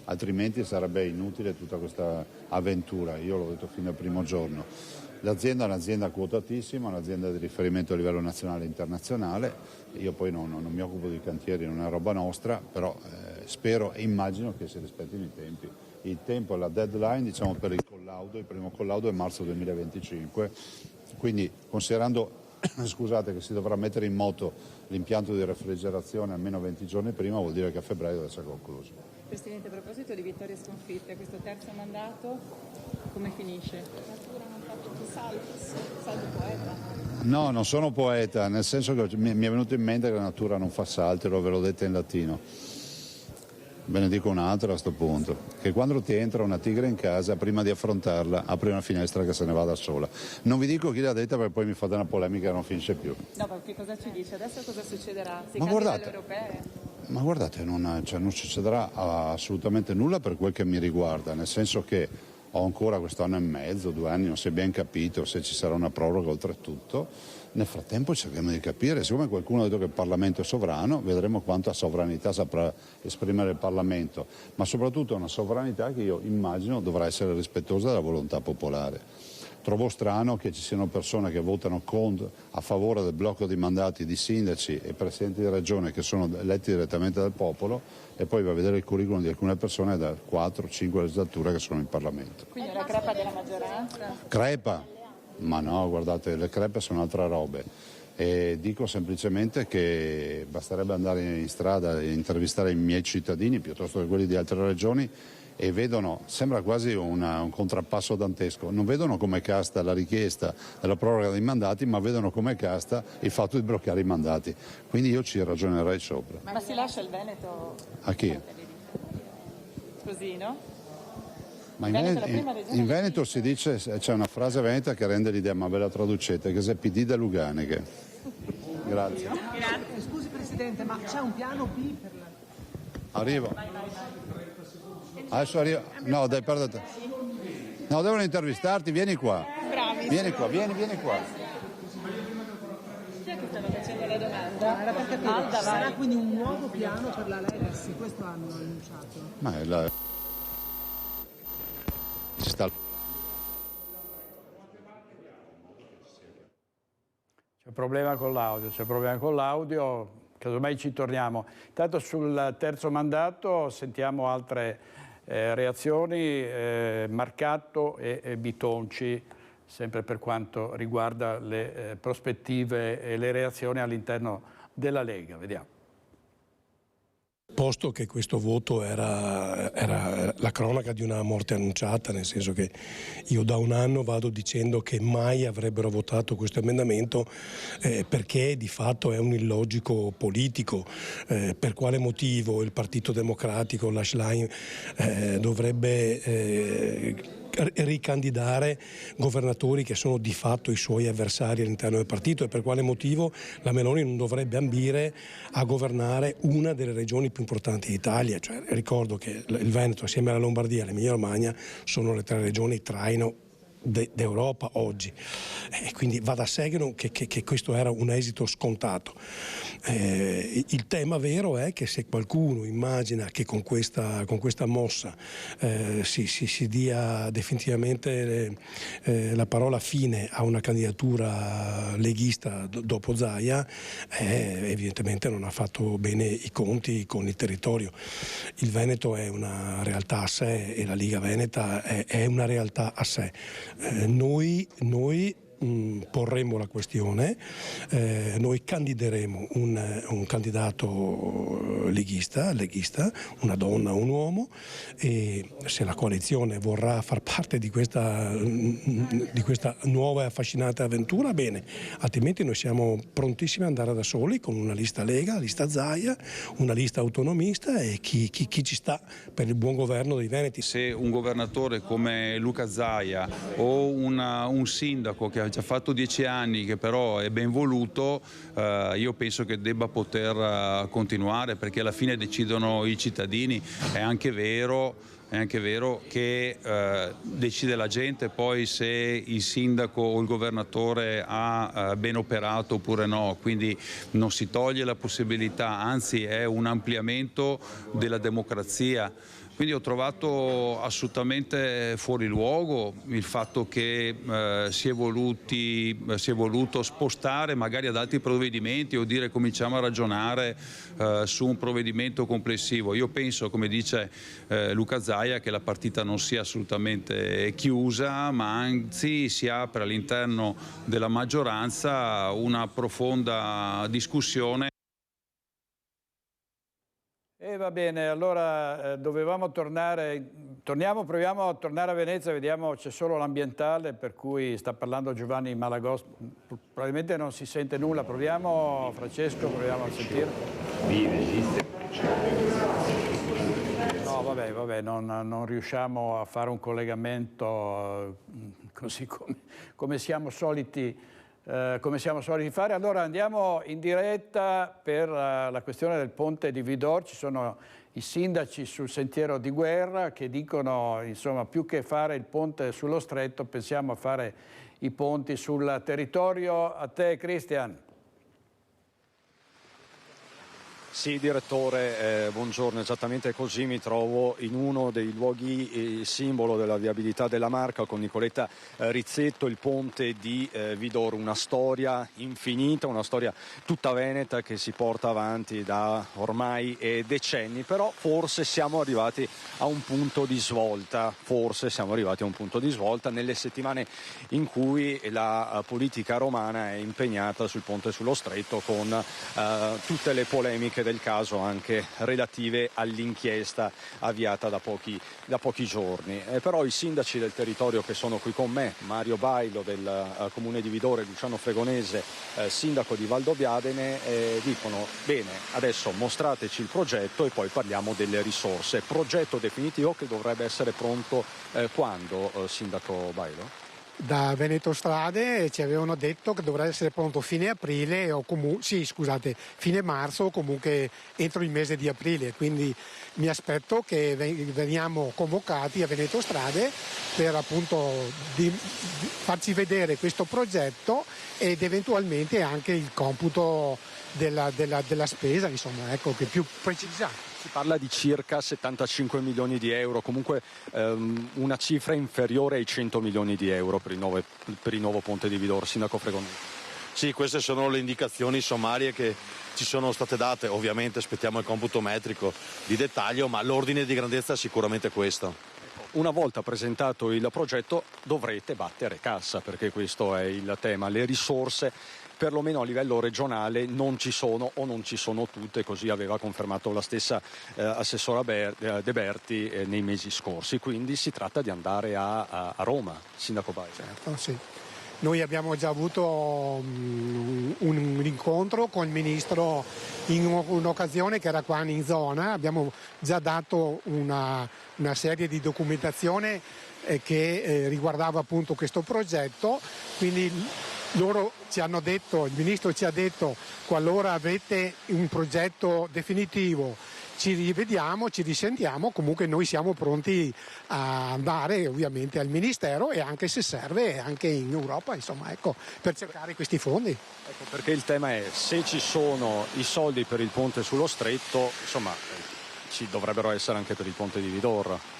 Speaker 18: Altrimenti sarebbe inutile tutta questa avventura, io l'ho detto fino al primo giorno. L'azienda è un'azienda quotatissima, un'azienda di riferimento a livello nazionale e internazionale, io poi non mi occupo di cantieri, non è roba nostra, però spero e immagino che si rispettino i tempi. Il tempo e la deadline per il primo collaudo è marzo 2025, quindi considerando che si dovrà mettere in moto l'impianto di refrigerazione almeno 20 giorni prima, vuol dire che a febbraio deve essere concluso.
Speaker 22: Presidente, a proposito di vittorie e sconfitte, questo terzo mandato come finisce? Natura non fa tutti i salvi poeta?
Speaker 18: No, non sono poeta, nel senso che mi è venuto in mente che la natura non fa salti, ve l'ho detto in latino. Ve ne dico un'altra a questo punto, che quando ti entra una tigre in casa, prima di affrontarla, apri una finestra che se ne va da sola. Non vi dico chi l'ha detta perché poi mi fate una polemica che non finisce più.
Speaker 22: No, ma che cosa ci dice? Adesso cosa succederà? Si
Speaker 18: candida
Speaker 22: alle europee?
Speaker 18: Ma guardate, non succederà assolutamente nulla per quel che mi riguarda, nel senso che ho ancora quest'anno e mezzo, 2 anni, non si è ben capito se ci sarà una proroga oltretutto. Nel frattempo cerchiamo di capire, siccome qualcuno ha detto che il Parlamento è sovrano, vedremo quanta sovranità saprà esprimere il Parlamento, ma soprattutto una sovranità che io immagino dovrà essere rispettosa della volontà popolare. Trovo strano che ci siano persone che votano a favore del blocco di mandati di sindaci e presidenti di regione che sono eletti direttamente dal popolo e poi va a vedere il curriculum di alcune persone da 4-5 legislature che sono in Parlamento.
Speaker 22: Quindi una crepa della maggioranza?
Speaker 18: Crepa? Ma no, guardate, le crepe sono altre robe. E dico semplicemente che basterebbe andare in strada e intervistare i miei cittadini piuttosto che quelli di altre regioni e vedono, sembra quasi un contrappasso dantesco, non vedono come casta la richiesta della proroga dei mandati, ma vedono come casta il fatto di bloccare i mandati. Quindi io ci ragionerei sopra.
Speaker 22: Ma si lascia il Veneto?
Speaker 18: A chi?
Speaker 22: Così, no?
Speaker 18: Ma in Veneto si dice, c'è una frase veneta che rende l'idea, ma ve la traducete, che è PD da Luganeghe. Grazie.
Speaker 2: Scusi Presidente, ma c'è un piano B per la...
Speaker 18: Arrivo. Adesso arrivo. No, dai, perdonate. No, devono intervistarti, vieni qua.
Speaker 22: Bravissimo.
Speaker 18: Vieni qua, vieni qua.
Speaker 22: Chi è che stava facendo la domanda?
Speaker 2: Era per capire, sarà quindi un nuovo piano per la Legacy, questo hanno annunciato.
Speaker 18: Ma è la... Ci sta...
Speaker 1: C'è problema con l'audio, casomai ci torniamo. Intanto sul terzo mandato sentiamo altre reazioni, Marcato e Bitonci, sempre per quanto riguarda le prospettive e le reazioni all'interno della Lega. Vediamo.
Speaker 3: Posto che questo voto era la cronaca di una morte annunciata, nel senso che io da un anno vado dicendo che mai avrebbero votato questo emendamento perché di fatto è un illogico politico. Per quale motivo il Partito Democratico, la Schlein, dovrebbe ricandidare governatori che sono di fatto i suoi avversari all'interno del partito, e per quale motivo la Meloni non dovrebbe ambire a governare una delle regioni più importanti d'Italia. Cioè, ricordo che il Veneto assieme alla Lombardia e l'Emilia Romagna sono le 3 regioni traino d'Europa oggi, quindi va da sé che questo era un esito scontato. Il tema vero è che se qualcuno immagina che con questa mossa si dia definitivamente la parola fine a una candidatura leghista dopo Zaia, evidentemente non ha fatto bene i conti con il territorio. Il Veneto è una realtà a sé e la Liga Veneta è una realtà a sé. Noi porremmo la questione, noi candideremo un candidato leghista, una donna o un uomo, e se la coalizione vorrà far parte di questa nuova e affascinante avventura, bene, altrimenti noi siamo prontissimi ad andare da soli con una lista Lega, una lista Zaia, una lista autonomista e chi ci sta per il buon governo dei veneti.
Speaker 23: Se un governatore come Luca Zaia o un sindaco che ha già fatto 10 anni, che però è ben voluto, io penso che debba poter continuare, perché alla fine decidono i cittadini. È anche vero che decide la gente poi se il sindaco o il governatore ha ben operato oppure no, quindi non si toglie la possibilità, anzi è un ampliamento della democrazia. Quindi ho trovato assolutamente fuori luogo il fatto che si è voluto spostare magari ad altri provvedimenti o dire cominciamo a ragionare su un provvedimento complessivo. Io penso, come dice Luca Zaia, che la partita non sia assolutamente chiusa, ma anzi si apre all'interno della maggioranza una profonda discussione.
Speaker 1: E va bene, allora dovevamo tornare, proviamo a tornare a Venezia, vediamo, c'è solo l'ambientale, per cui sta parlando Giovanni Malagos, probabilmente non si sente nulla, proviamo Francesco, proviamo a sentire. No, vabbè, non riusciamo a fare un collegamento così come siamo soliti fare. Allora andiamo in diretta per la questione del ponte di Vidor. Ci sono i sindaci sul sentiero di guerra che dicono, insomma, più che fare il ponte sullo stretto, pensiamo a fare i ponti sul territorio. A te, Cristian.
Speaker 24: Sì, direttore, buongiorno, esattamente così mi trovo in uno dei luoghi simbolo della viabilità della Marca con Nicoletta Rizzetto, il ponte di Vidor, una storia infinita, una storia tutta veneta che si porta avanti da ormai decenni, però forse siamo arrivati a un punto di svolta, nelle settimane in cui la politica romana è impegnata sul ponte sullo stretto con tutte le polemiche del caso anche relative all'inchiesta avviata da pochi giorni. Però i sindaci del territorio che sono qui con me, Mario Bailo del Comune di Vidore, Luciano Fregonese, sindaco di Valdobbiadene, dicono bene, adesso mostrateci il progetto e poi parliamo delle risorse. Progetto definitivo che dovrebbe essere pronto quando, sindaco Bailo?
Speaker 4: Da Veneto Strade ci avevano detto che dovrebbe essere pronto fine aprile o fine marzo o comunque entro il mese di aprile, quindi mi aspetto che veniamo convocati a Veneto Strade per appunto farci vedere questo progetto ed eventualmente anche il computo della spesa, insomma, ecco, che più precisato.
Speaker 24: Si parla di circa 75 milioni di euro, comunque una cifra inferiore ai 100 milioni di euro per il nuovo ponte di Vidore. Sindaco Fregonese.
Speaker 5: Sì, queste sono le indicazioni sommarie che ci sono state date, ovviamente aspettiamo il computo metrico di dettaglio, ma l'ordine di grandezza è sicuramente questo.
Speaker 24: Una volta presentato il progetto dovrete battere cassa, perché questo è il tema, le risorse perlomeno a livello regionale non ci sono o non ci sono tutte, così aveva confermato la stessa assessora De Berti nei mesi scorsi, quindi si tratta di andare a Roma, sindaco Bailo.
Speaker 4: Certo, sì. Noi abbiamo già avuto un incontro con il ministro in un'occasione che era qua in zona, abbiamo già dato una serie di documentazione che riguardava appunto questo progetto, quindi loro ci hanno detto, il ministro ci ha detto, qualora avete un progetto definitivo ci rivediamo, ci risentiamo, comunque noi siamo pronti a andare ovviamente al Ministero e anche se serve anche in Europa, insomma, ecco, per cercare questi fondi.
Speaker 24: Ecco, perché il tema è, se ci sono i soldi per il ponte sullo stretto, insomma, ci dovrebbero essere anche per il ponte di Vidore.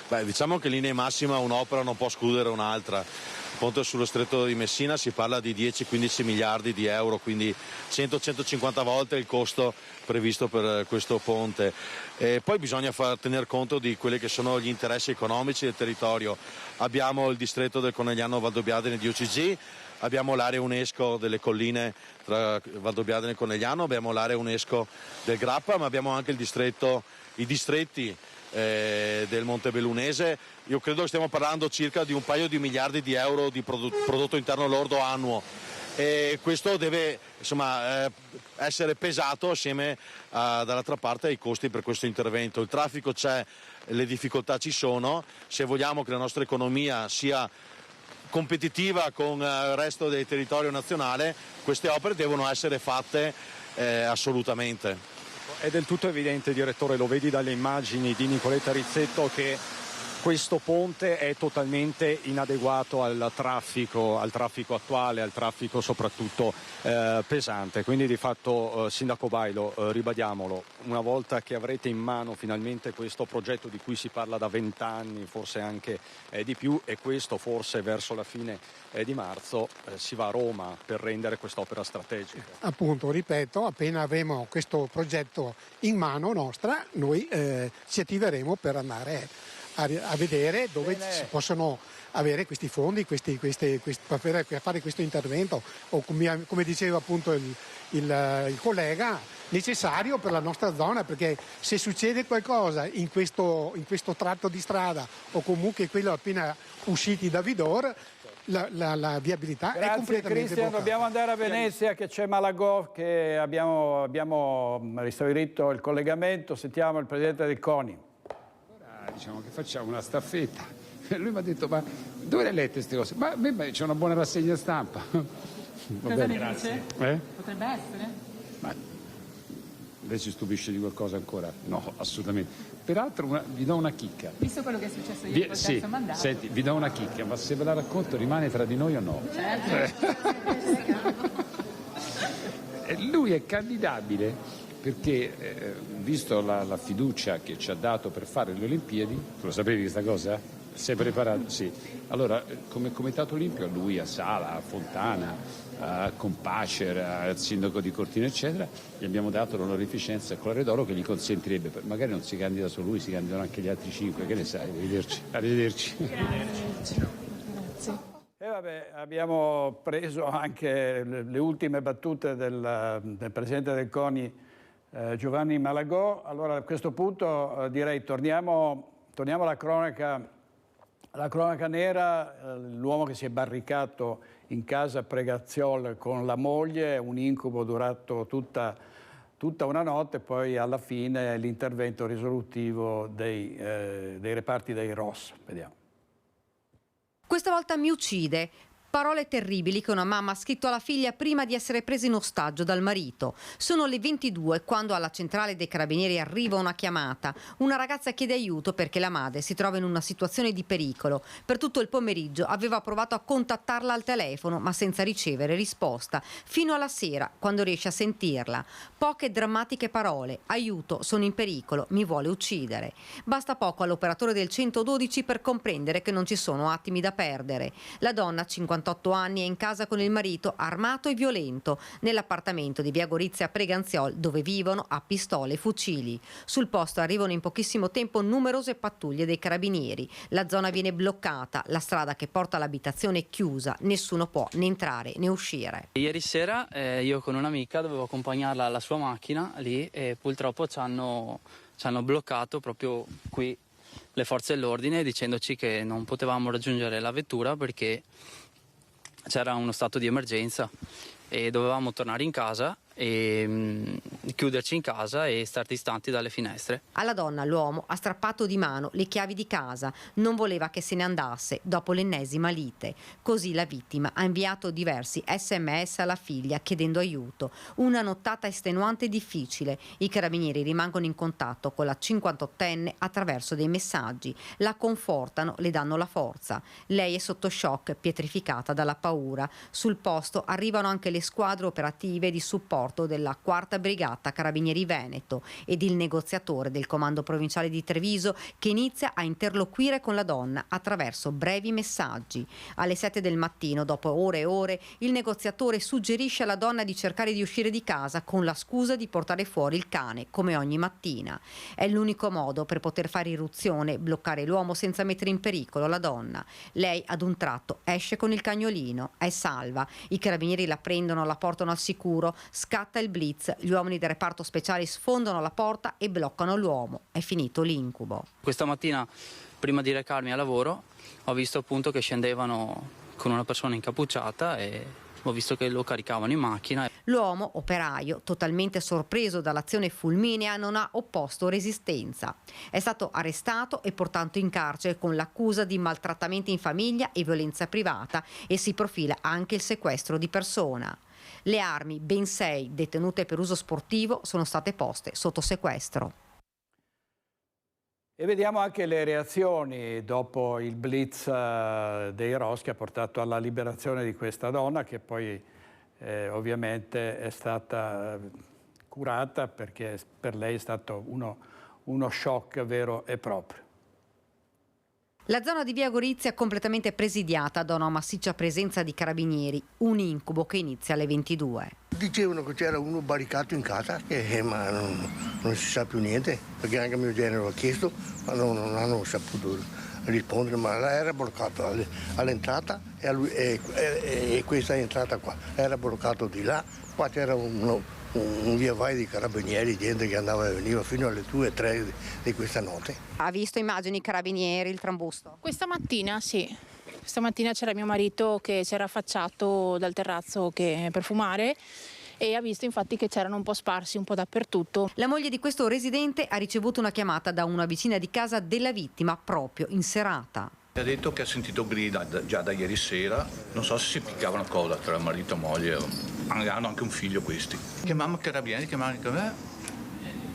Speaker 5: Beh, diciamo che in linea massima un'opera non può escludere un'altra. Il ponte sullo stretto di Messina si parla di 10-15 miliardi di euro, quindi 100-150 volte il costo previsto per questo ponte. E poi bisogna tener conto di quelli che sono gli interessi economici del territorio. Abbiamo il distretto del Conegliano Valdobbiadene di OCG, abbiamo l'area UNESCO delle colline tra Valdobbiadene e Conegliano, abbiamo l'area UNESCO del Grappa, ma abbiamo anche i distretti del Montebellunese. Io credo che stiamo parlando circa di un paio di miliardi di euro di prodotto interno lordo annuo e questo deve essere pesato assieme dall'altra parte ai costi per questo intervento. Il traffico c'è, le difficoltà ci sono, se vogliamo che la nostra economia sia competitiva con il resto del territorio nazionale, queste opere devono essere fatte assolutamente.
Speaker 24: È del tutto evidente, direttore, lo vedi dalle immagini di Nicoletta Rizzetto, che questo ponte è totalmente inadeguato al traffico attuale, al traffico soprattutto pesante. Quindi di fatto, sindaco Bailo, ribadiamolo, una volta che avrete in mano finalmente questo progetto di cui si parla da 20 anni, forse anche di più, e questo forse verso la fine di marzo si va a Roma per rendere quest'opera strategica.
Speaker 4: Appunto, ripeto, appena avremo questo progetto in mano nostra, noi ci attiveremo per andare a vedere dove si possono avere questi fondi per fare questo intervento o come diceva appunto il collega, necessario per la nostra zona, perché se succede qualcosa in questo tratto di strada o comunque quello appena usciti da Vidore, la viabilità è completamente
Speaker 1: Cristian,
Speaker 4: bloccata.
Speaker 1: dobbiamo andare a Venezia, che c'è Malagò, che abbiamo ristabilito il collegamento. Sentiamo il presidente del CONI.
Speaker 12: Diciamo che facciamo una staffetta. Lui mi ha detto, ma dove le lette queste cose? Ma a me c'è una buona rassegna stampa. Va bene, grazie.
Speaker 22: Potrebbe essere?
Speaker 12: Ma lei si stupisce di qualcosa ancora? No, assolutamente. Peraltro vi do una chicca.
Speaker 22: Visto quello che è successo ieri col terzo mandato.
Speaker 12: Senti, vi do una chicca, ma se ve la racconto rimane tra di noi o no?
Speaker 22: Certo.
Speaker 12: Lui è candidabile perché, visto la fiducia che ci ha dato per fare le Olimpiadi, tu lo sapevi questa cosa? Sei preparato? Sì. Allora, come Comitato Olimpico, a lui, a Sala, a Fontana, a Compacer, al sindaco di Cortina, eccetera, gli abbiamo dato l'onorificenza Colore d'Oro che gli consentirebbe, magari non si candida solo lui, si candidano anche gli altri 5, che ne sai? Arrivederci.
Speaker 22: Grazie.
Speaker 1: E vabbè, abbiamo preso anche le ultime battute del presidente del CONI Giovanni Malagò. Allora, a questo punto direi torniamo alla cronaca nera, l'uomo che si è barricato in casa Pregaziol con la moglie, un incubo durato tutta una notte, poi alla fine l'intervento risolutivo dei reparti dei ROS. Vediamo.
Speaker 6: Questa volta mi uccide. Parole terribili che una mamma ha scritto alla figlia prima di essere presa in ostaggio dal marito. Sono le 22 quando alla centrale dei carabinieri arriva una chiamata. Una ragazza chiede aiuto perché la madre si trova in una situazione di pericolo. Per tutto il pomeriggio aveva provato a contattarla al telefono ma senza ricevere risposta. Fino alla sera, quando riesce a sentirla. Poche drammatiche parole. Aiuto, sono in pericolo, mi vuole uccidere. Basta poco all'operatore del 112 per comprendere che non ci sono attimi da perdere. La donna, 58 anni, è in casa con il marito armato e violento nell'appartamento di via Gorizia a Preganziol, dove vivono a pistole e fucili. Sul posto arrivano in pochissimo tempo numerose pattuglie dei carabinieri. La zona viene bloccata, la strada che porta all'abitazione è chiusa, nessuno può né entrare né uscire.
Speaker 7: Ieri sera io con un'amica dovevo accompagnarla alla sua macchina lì e purtroppo ci hanno bloccato proprio qui le forze dell'ordine dicendoci che non potevamo raggiungere la vettura perché c'era uno stato di emergenza e dovevamo tornare in casa e chiuderci in casa e stare distanti dalle finestre.
Speaker 6: Alla donna l'uomo ha strappato di mano le chiavi di casa, non voleva che se ne andasse dopo l'ennesima lite. Così la vittima ha inviato diversi SMS alla figlia chiedendo aiuto. Una nottata estenuante e difficile. I carabinieri rimangono in contatto con la 58enne attraverso dei messaggi. La confortano, le danno la forza. Lei è sotto shock, pietrificata dalla paura. Sul posto arrivano anche le squadre operative di supporto della 4ª Brigata Carabinieri Veneto ed il negoziatore del Comando Provinciale di Treviso che inizia a interloquire con la donna attraverso brevi messaggi. Alle 7 del mattino, dopo ore e ore, il negoziatore suggerisce alla donna di cercare di uscire di casa con la scusa di portare fuori il cane, come ogni mattina. È l'unico modo per poter fare irruzione, bloccare l'uomo senza mettere in pericolo la donna. Lei ad un tratto esce con il cagnolino, è salva. I carabinieri la prendono, la portano al sicuro, scatta il blitz, gli uomini del reparto speciale sfondano la porta e bloccano l'uomo. È finito l'incubo.
Speaker 7: Questa mattina, prima di recarmi a lavoro, ho visto appunto che scendevano con una persona incappucciata e ho visto che lo caricavano in macchina.
Speaker 6: L'uomo, operaio, totalmente sorpreso dall'azione fulminea, non ha opposto resistenza. È stato arrestato e portato in carcere con l'accusa di maltrattamenti in famiglia e violenza privata e si profila anche il sequestro di persona. Le armi, ben 6 detenute per uso sportivo, sono state poste sotto sequestro.
Speaker 1: E vediamo anche le reazioni dopo il blitz dei ROS che ha portato alla liberazione di questa donna che poi ovviamente è stata curata perché per lei è stato uno shock vero e proprio.
Speaker 6: La zona di via Gorizia è completamente presidiata da una massiccia presenza di carabinieri, un incubo che inizia alle 22.
Speaker 8: Dicevano che c'era uno barricato in casa, ma non si sa più niente, perché anche mio genero ha chiesto, ma non hanno saputo rispondere, ma era bloccato all'entrata e questa entrata qua era bloccato di là, qua c'era un via vai di carabinieri, gente che andava e veniva fino alle 2 e 3 di questa notte.
Speaker 6: Ha visto immagini carabinieri, il trambusto?
Speaker 10: Questa mattina sì, questa mattina c'era mio marito che si era affacciato dal terrazzo per fumare e ha visto infatti che c'erano un po' sparsi un po' dappertutto.
Speaker 6: La moglie di questo residente ha ricevuto una chiamata da una vicina di casa della vittima proprio in serata.
Speaker 25: Ha detto che ha sentito grida già da ieri sera, non so se si piccavano cosa tra marito e moglie, hanno anche un figlio questi. Chiamavamo carabinieri, è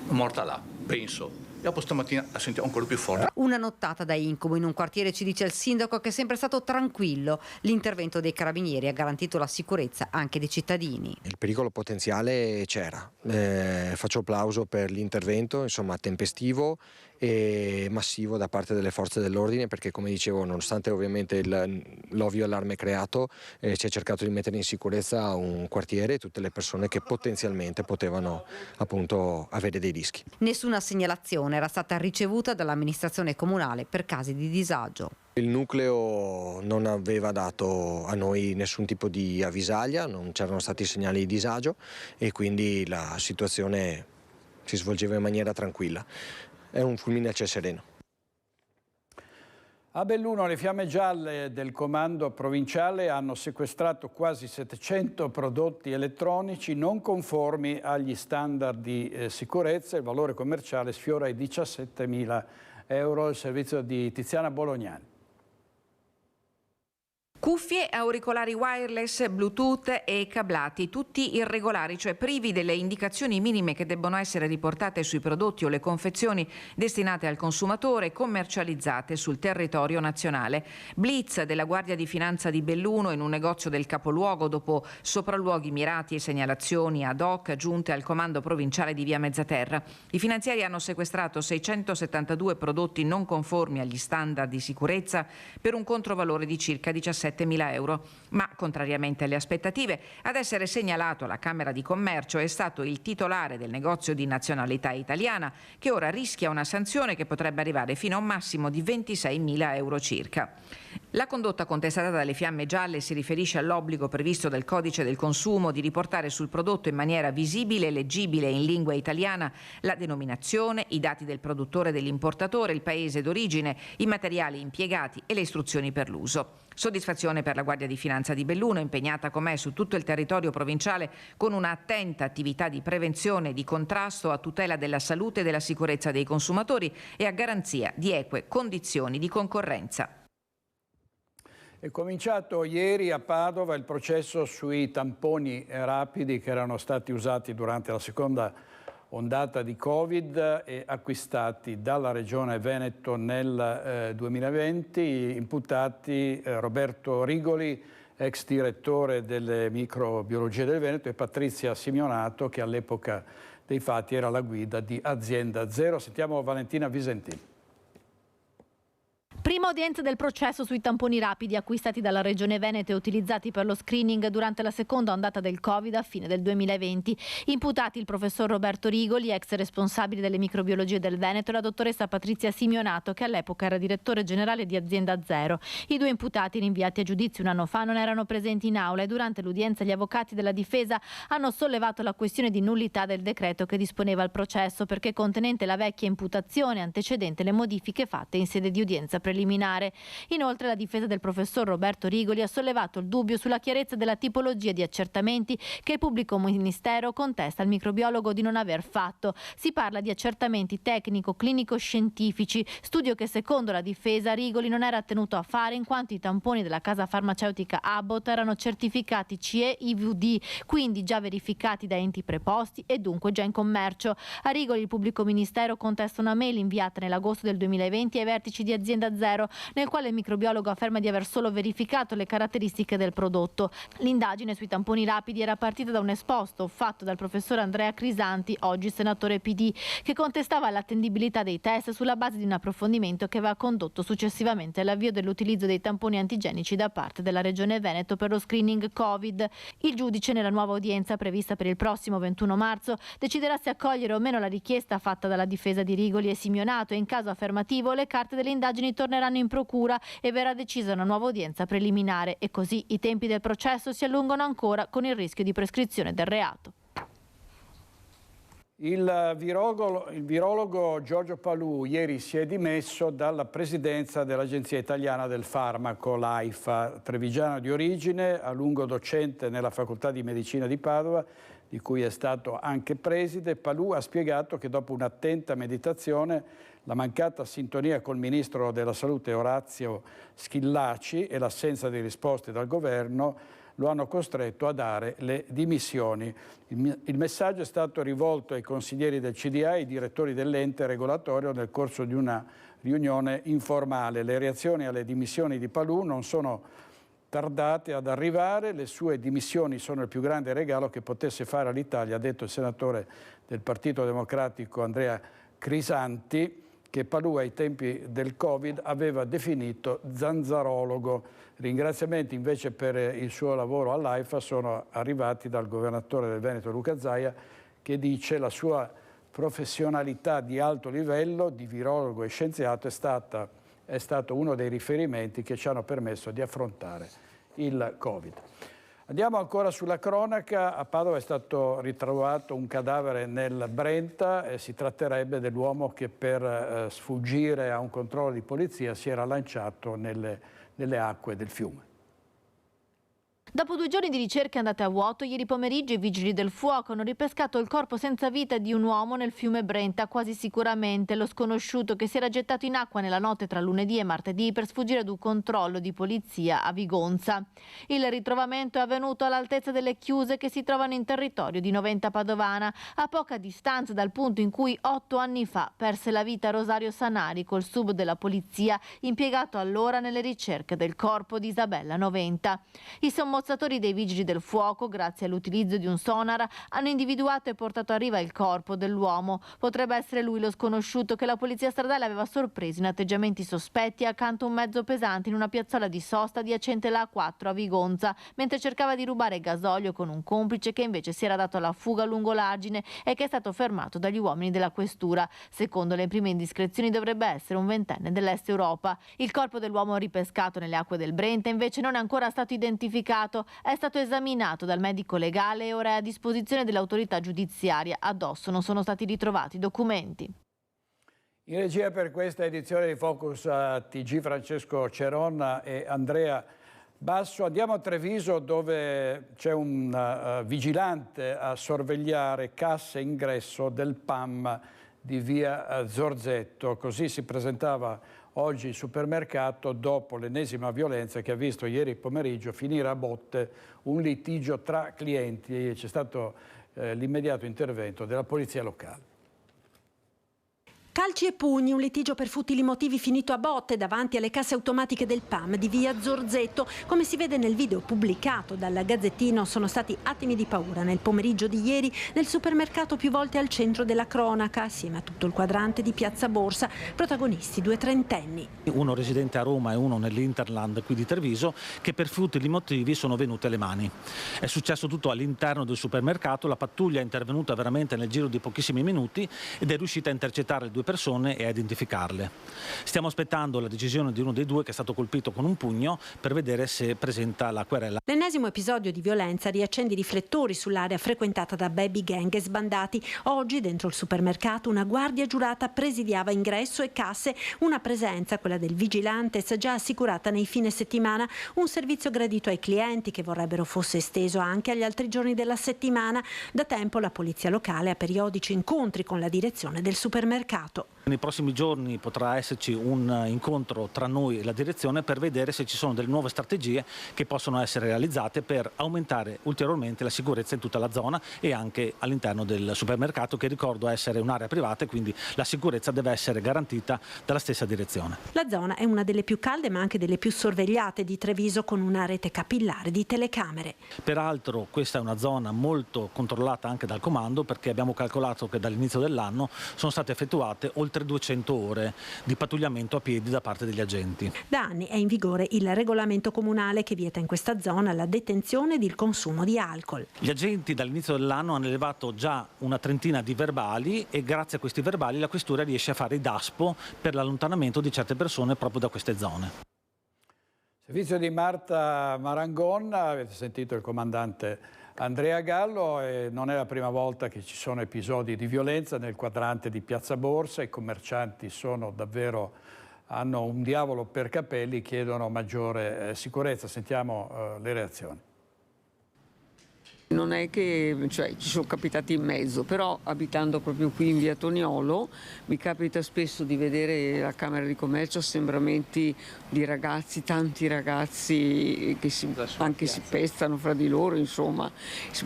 Speaker 25: morta là, penso. E dopo stamattina la sentivo ancora più forte.
Speaker 6: Una nottata da incubo in un quartiere, ci dice il sindaco, che è sempre stato tranquillo. L'intervento dei carabinieri ha garantito la sicurezza anche dei cittadini.
Speaker 26: Il pericolo potenziale c'era. Faccio applauso per l'intervento, insomma, tempestivo e massivo da parte delle forze dell'ordine, perché come dicevo, nonostante ovviamente l'ovvio allarme creato, si è cercato di mettere in sicurezza un quartiere e tutte le persone che potenzialmente potevano appunto avere dei rischi.
Speaker 6: Nessuna segnalazione era stata ricevuta dall'amministrazione comunale per casi di disagio.
Speaker 26: Il nucleo non aveva dato a noi nessun tipo di avvisaglia, non c'erano stati segnali di disagio e quindi la situazione si svolgeva in maniera tranquilla. È un fulmine a ciel sereno.
Speaker 1: A Belluno le fiamme gialle del comando provinciale hanno sequestrato quasi 700 prodotti elettronici non conformi agli standard di sicurezza. Il valore commerciale sfiora i 17.000 euro. Il servizio di Tiziana Bolognani.
Speaker 9: Cuffie, auricolari wireless, Bluetooth e cablati, tutti irregolari, cioè privi delle indicazioni minime che debbono essere riportate sui prodotti o le confezioni destinate al consumatore, commercializzate sul territorio nazionale. Blitz della Guardia di Finanza di Belluno in un negozio del capoluogo dopo sopralluoghi mirati e segnalazioni ad hoc giunte al comando provinciale di Via Mezzaterra. I finanziari hanno sequestrato 672 prodotti non conformi agli standard di sicurezza per un controvalore di circa 17.000 euro, ma contrariamente alle aspettative, ad essere segnalato alla Camera di Commercio è stato il titolare del negozio di nazionalità italiana, che ora rischia una sanzione che potrebbe arrivare fino a un massimo di 26.000 euro circa. La condotta contestata dalle fiamme gialle si riferisce all'obbligo previsto dal Codice del Consumo di riportare sul prodotto in maniera visibile e leggibile in lingua italiana la denominazione, i dati del produttore e dell'importatore, il paese d'origine, i materiali impiegati e le istruzioni per l'uso. Soddisfazione per la Guardia di Finanza di Belluno, impegnata com'è su tutto il territorio provinciale con una attenta attività di prevenzione e di contrasto a tutela della salute e della sicurezza dei consumatori e a garanzia di eque condizioni di concorrenza.
Speaker 1: È cominciato ieri a Padova il processo sui tamponi rapidi che erano stati usati durante la seconda ondata di Covid e acquistati dalla Regione Veneto nel 2020. Imputati Roberto Rigoli, ex direttore delle microbiologie del Veneto, e Patrizia Simeonato, che all'epoca dei fatti era la guida di Azienda Zero. Sentiamo Valentina Visentini.
Speaker 11: Prima udienza del processo sui tamponi rapidi acquistati dalla Regione Veneto e utilizzati per lo screening durante la seconda ondata del Covid a fine del 2020. Imputati il professor Roberto Rigoli, ex responsabile delle microbiologie del Veneto, e la dottoressa Patrizia Simeonato, che all'epoca era direttore generale di Azienda Zero. I due imputati, rinviati a giudizio un anno fa, non erano presenti in aula e durante l'udienza gli avvocati della difesa hanno sollevato la questione di nullità del decreto che disponeva il processo, perché contenente la vecchia imputazione antecedente le modifiche fatte in sede di udienza preliminare. Inoltre la difesa del professor Roberto Rigoli ha sollevato il dubbio sulla chiarezza della tipologia di accertamenti che il pubblico ministero contesta al microbiologo di non aver fatto. Si parla di accertamenti tecnico-clinico-scientifici, studio che secondo la difesa Rigoli non era tenuto a fare in quanto i tamponi della casa farmaceutica Abbott erano certificati CE-IVD, quindi già verificati da enti preposti e dunque già in commercio. A Rigoli il pubblico ministero contesta una mail inviata nell'agosto del 2020 ai vertici di Azienda Zero, nel quale il microbiologo afferma di aver solo verificato le caratteristiche del prodotto. L'indagine sui tamponi rapidi era partita da un esposto fatto dal professor Andrea Crisanti, oggi senatore PD, che contestava l'attendibilità dei test sulla base di un approfondimento che aveva condotto successivamente all'avvio dell'utilizzo dei tamponi antigenici da parte della Regione Veneto per lo screening Covid. Il giudice, nella nuova udienza prevista per il prossimo 21 marzo, deciderà se accogliere o meno la richiesta fatta dalla difesa di Rigoli e Simeonato e in caso affermativo le carte delle indagini torneranno in procura e verrà decisa una nuova udienza preliminare e così i tempi del processo si allungano ancora con il rischio di prescrizione del reato.
Speaker 1: Il virologo Giorgio Palù ieri si è dimesso dalla presidenza dell'Agenzia Italiana del Farmaco, l'AIFA. Trevigiano di origine, a lungo docente nella Facoltà di Medicina di Padova, di cui è stato anche preside, Palù ha spiegato che dopo un'attenta meditazione la mancata sintonia col ministro della Salute Orazio Schillaci e l'assenza di risposte dal governo lo hanno costretto a dare le dimissioni. Il messaggio è stato rivolto ai consiglieri del CDA e ai direttori dell'ente regolatorio nel corso di una riunione informale. Le reazioni alle dimissioni di Palù non sono tardate ad arrivare. Le sue dimissioni sono il più grande regalo che potesse fare all'Italia, ha detto il senatore del Partito Democratico Andrea Crisanti, che Palù ai tempi del Covid aveva definito zanzarologo. Ringraziamenti invece per il suo lavoro all'AIFA sono arrivati dal governatore del Veneto Luca Zaia, che dice la sua professionalità di alto livello di virologo e scienziato è stato uno dei riferimenti che ci hanno permesso di affrontare il Covid. Andiamo ancora sulla cronaca. A Padova è stato ritrovato un cadavere nel Brenta e si tratterebbe dell'uomo che per sfuggire a un controllo di polizia si era lanciato nelle acque del fiume.
Speaker 11: Dopo 2 giorni di ricerche andate a vuoto, ieri pomeriggio i vigili del fuoco hanno ripescato il corpo senza vita di un uomo nel fiume Brenta. Quasi sicuramente lo sconosciuto che si era gettato in acqua nella notte tra lunedì e martedì per sfuggire ad un controllo di polizia a Vigonza. Il ritrovamento è avvenuto all'altezza delle chiuse che si trovano in territorio di Noventa Padovana, a poca distanza dal punto in cui 8 anni fa perse la vita Rosario Sanari, col sub della polizia impiegato allora nelle ricerche del corpo di Isabella Noventa. I sommozzatori dei vigili del fuoco, grazie all'utilizzo di un sonar, hanno individuato e portato a riva il corpo dell'uomo. Potrebbe essere lui lo sconosciuto che la polizia stradale aveva sorpreso in atteggiamenti sospetti accanto a un mezzo pesante in una piazzola di sosta adiacente la A4 a Vigonza, mentre cercava di rubare gasolio con un complice che invece si era dato alla fuga lungo l'argine e che è stato fermato dagli uomini della questura. Secondo le prime indiscrezioni dovrebbe essere un 20enne dell'Est Europa. Il corpo dell'uomo ripescato nelle acque del Brenta invece non è ancora stato identificato. È stato esaminato dal medico legale e ora è a disposizione dell'autorità giudiziaria. Addosso non sono stati ritrovati documenti.
Speaker 1: In regia per questa edizione di Focus TG Francesco Ceronna e Andrea Basso. Andiamo a Treviso, dove c'è un vigilante a sorvegliare casse ingresso del PAM di via Zorzetto. Così si presentava oggi il supermercato dopo l'ennesima violenza che ha visto ieri pomeriggio finire a botte un litigio tra clienti. C'è stato l'immediato intervento della polizia locale.
Speaker 13: Calci e pugni, un litigio per futili motivi finito a botte davanti alle casse automatiche del PAM di via Zorzetto. Come si vede nel video pubblicato dal Gazzettino, sono stati attimi di paura nel pomeriggio di ieri nel supermercato più volte al centro della cronaca, assieme a tutto il quadrante di Piazza Borsa, protagonisti 2 trentenni.
Speaker 14: Uno residente a Roma e uno nell'Interland qui di Treviso, che per futili motivi sono venuti alle mani. È successo tutto all'interno del supermercato, la pattuglia è intervenuta veramente nel giro di pochissimi minuti ed è riuscita a intercettare le 2 persone e a identificarle. Stiamo aspettando la decisione di uno dei 2 che è stato colpito con un pugno per vedere se presenta la querela.
Speaker 13: L'ennesimo episodio di violenza riaccende i riflettori sull'area frequentata da baby gang e sbandati. Oggi dentro il supermercato una guardia giurata presidiava ingresso e casse, una presenza, quella del vigilante, già assicurata nei fine settimana, un servizio gradito ai clienti che vorrebbero fosse esteso anche agli altri giorni della settimana. Da tempo la polizia locale ha periodici incontri con la direzione del supermercato.
Speaker 14: Nei prossimi giorni potrà esserci un incontro tra noi e la direzione per vedere se ci sono delle nuove strategie che possono essere realizzate per aumentare ulteriormente la sicurezza in tutta la zona e anche all'interno del supermercato, che ricordo essere un'area privata e quindi la sicurezza deve essere garantita dalla stessa direzione.
Speaker 13: La zona è una delle più calde ma anche delle più sorvegliate di Treviso, con una rete capillare di telecamere.
Speaker 14: Peraltro questa è una zona molto controllata anche dal comando, perché abbiamo calcolato che dall'inizio dell'anno sono state effettuate oltre 200 ore di pattugliamento a piedi da parte degli agenti.
Speaker 13: Da anni è in vigore il regolamento comunale che vieta in questa zona la detenzione ed il consumo di alcol.
Speaker 14: Gli agenti dall'inizio dell'anno hanno elevato già una trentina di verbali e grazie a questi verbali la questura riesce a fare i DASPO per l'allontanamento di certe persone proprio da queste zone.
Speaker 1: Servizio di Marta Marangon, avete sentito il comandante Andrea Gallo, e non è la prima volta che ci sono episodi di violenza nel quadrante di Piazza Borsa. I commercianti hanno un diavolo per capelli, chiedono maggiore sicurezza. Sentiamo le reazioni.
Speaker 15: Non è che ci sono capitati in mezzo, però abitando proprio qui in via Toniolo mi capita spesso di vedere la Camera di Commercio assembramenti di ragazzi, tanti ragazzi che anche si pestano fra di loro, insomma,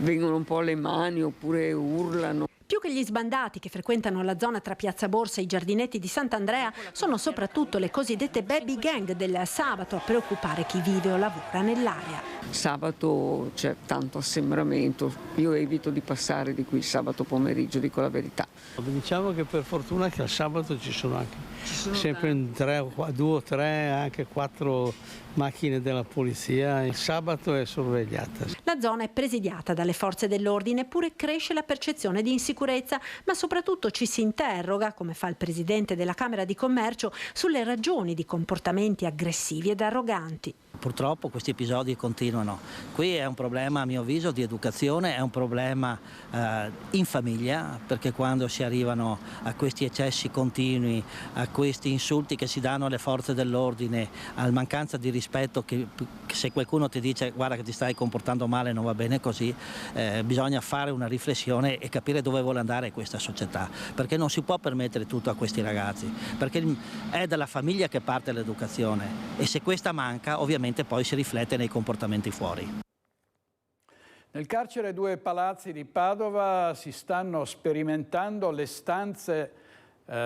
Speaker 15: vengono un po' alle mani oppure urlano.
Speaker 13: Più che gli sbandati che frequentano la zona tra Piazza Borsa e i giardinetti di Sant'Andrea, sono soprattutto le cosiddette baby gang del sabato a preoccupare chi vive o lavora nell'area.
Speaker 15: Sabato c'è tanto assembramento, io evito di passare di qui il sabato pomeriggio, dico la verità.
Speaker 16: Diciamo che per fortuna che al sabato ci sono anche sempre 2 o 3, anche 4 macchine della polizia. Il sabato è sorvegliata.
Speaker 13: La zona è presidiata dalle forze dell'ordine, eppure cresce la percezione di insicurezza, ma soprattutto ci si interroga, come fa il presidente della Camera di Commercio, sulle ragioni di comportamenti aggressivi ed arroganti.
Speaker 14: purtroppo questi episodi continuano. Qui è un problema, a mio avviso, di educazione, è un problema in famiglia, perché quando si arrivano a questi eccessi continui, a questi insulti che si danno alle forze dell'ordine, alla mancanza di rispetto, che se qualcuno ti dice guarda che ti stai comportando male, non va bene così, bisogna fare una riflessione e capire dove vuole andare questa società, perché non si può permettere tutto a questi ragazzi, perché è dalla famiglia che parte l'educazione e se questa manca ovviamente poi si riflette nei comportamenti fuori.
Speaker 1: Nel carcere Due Palazzi di Padova si stanno sperimentando le stanze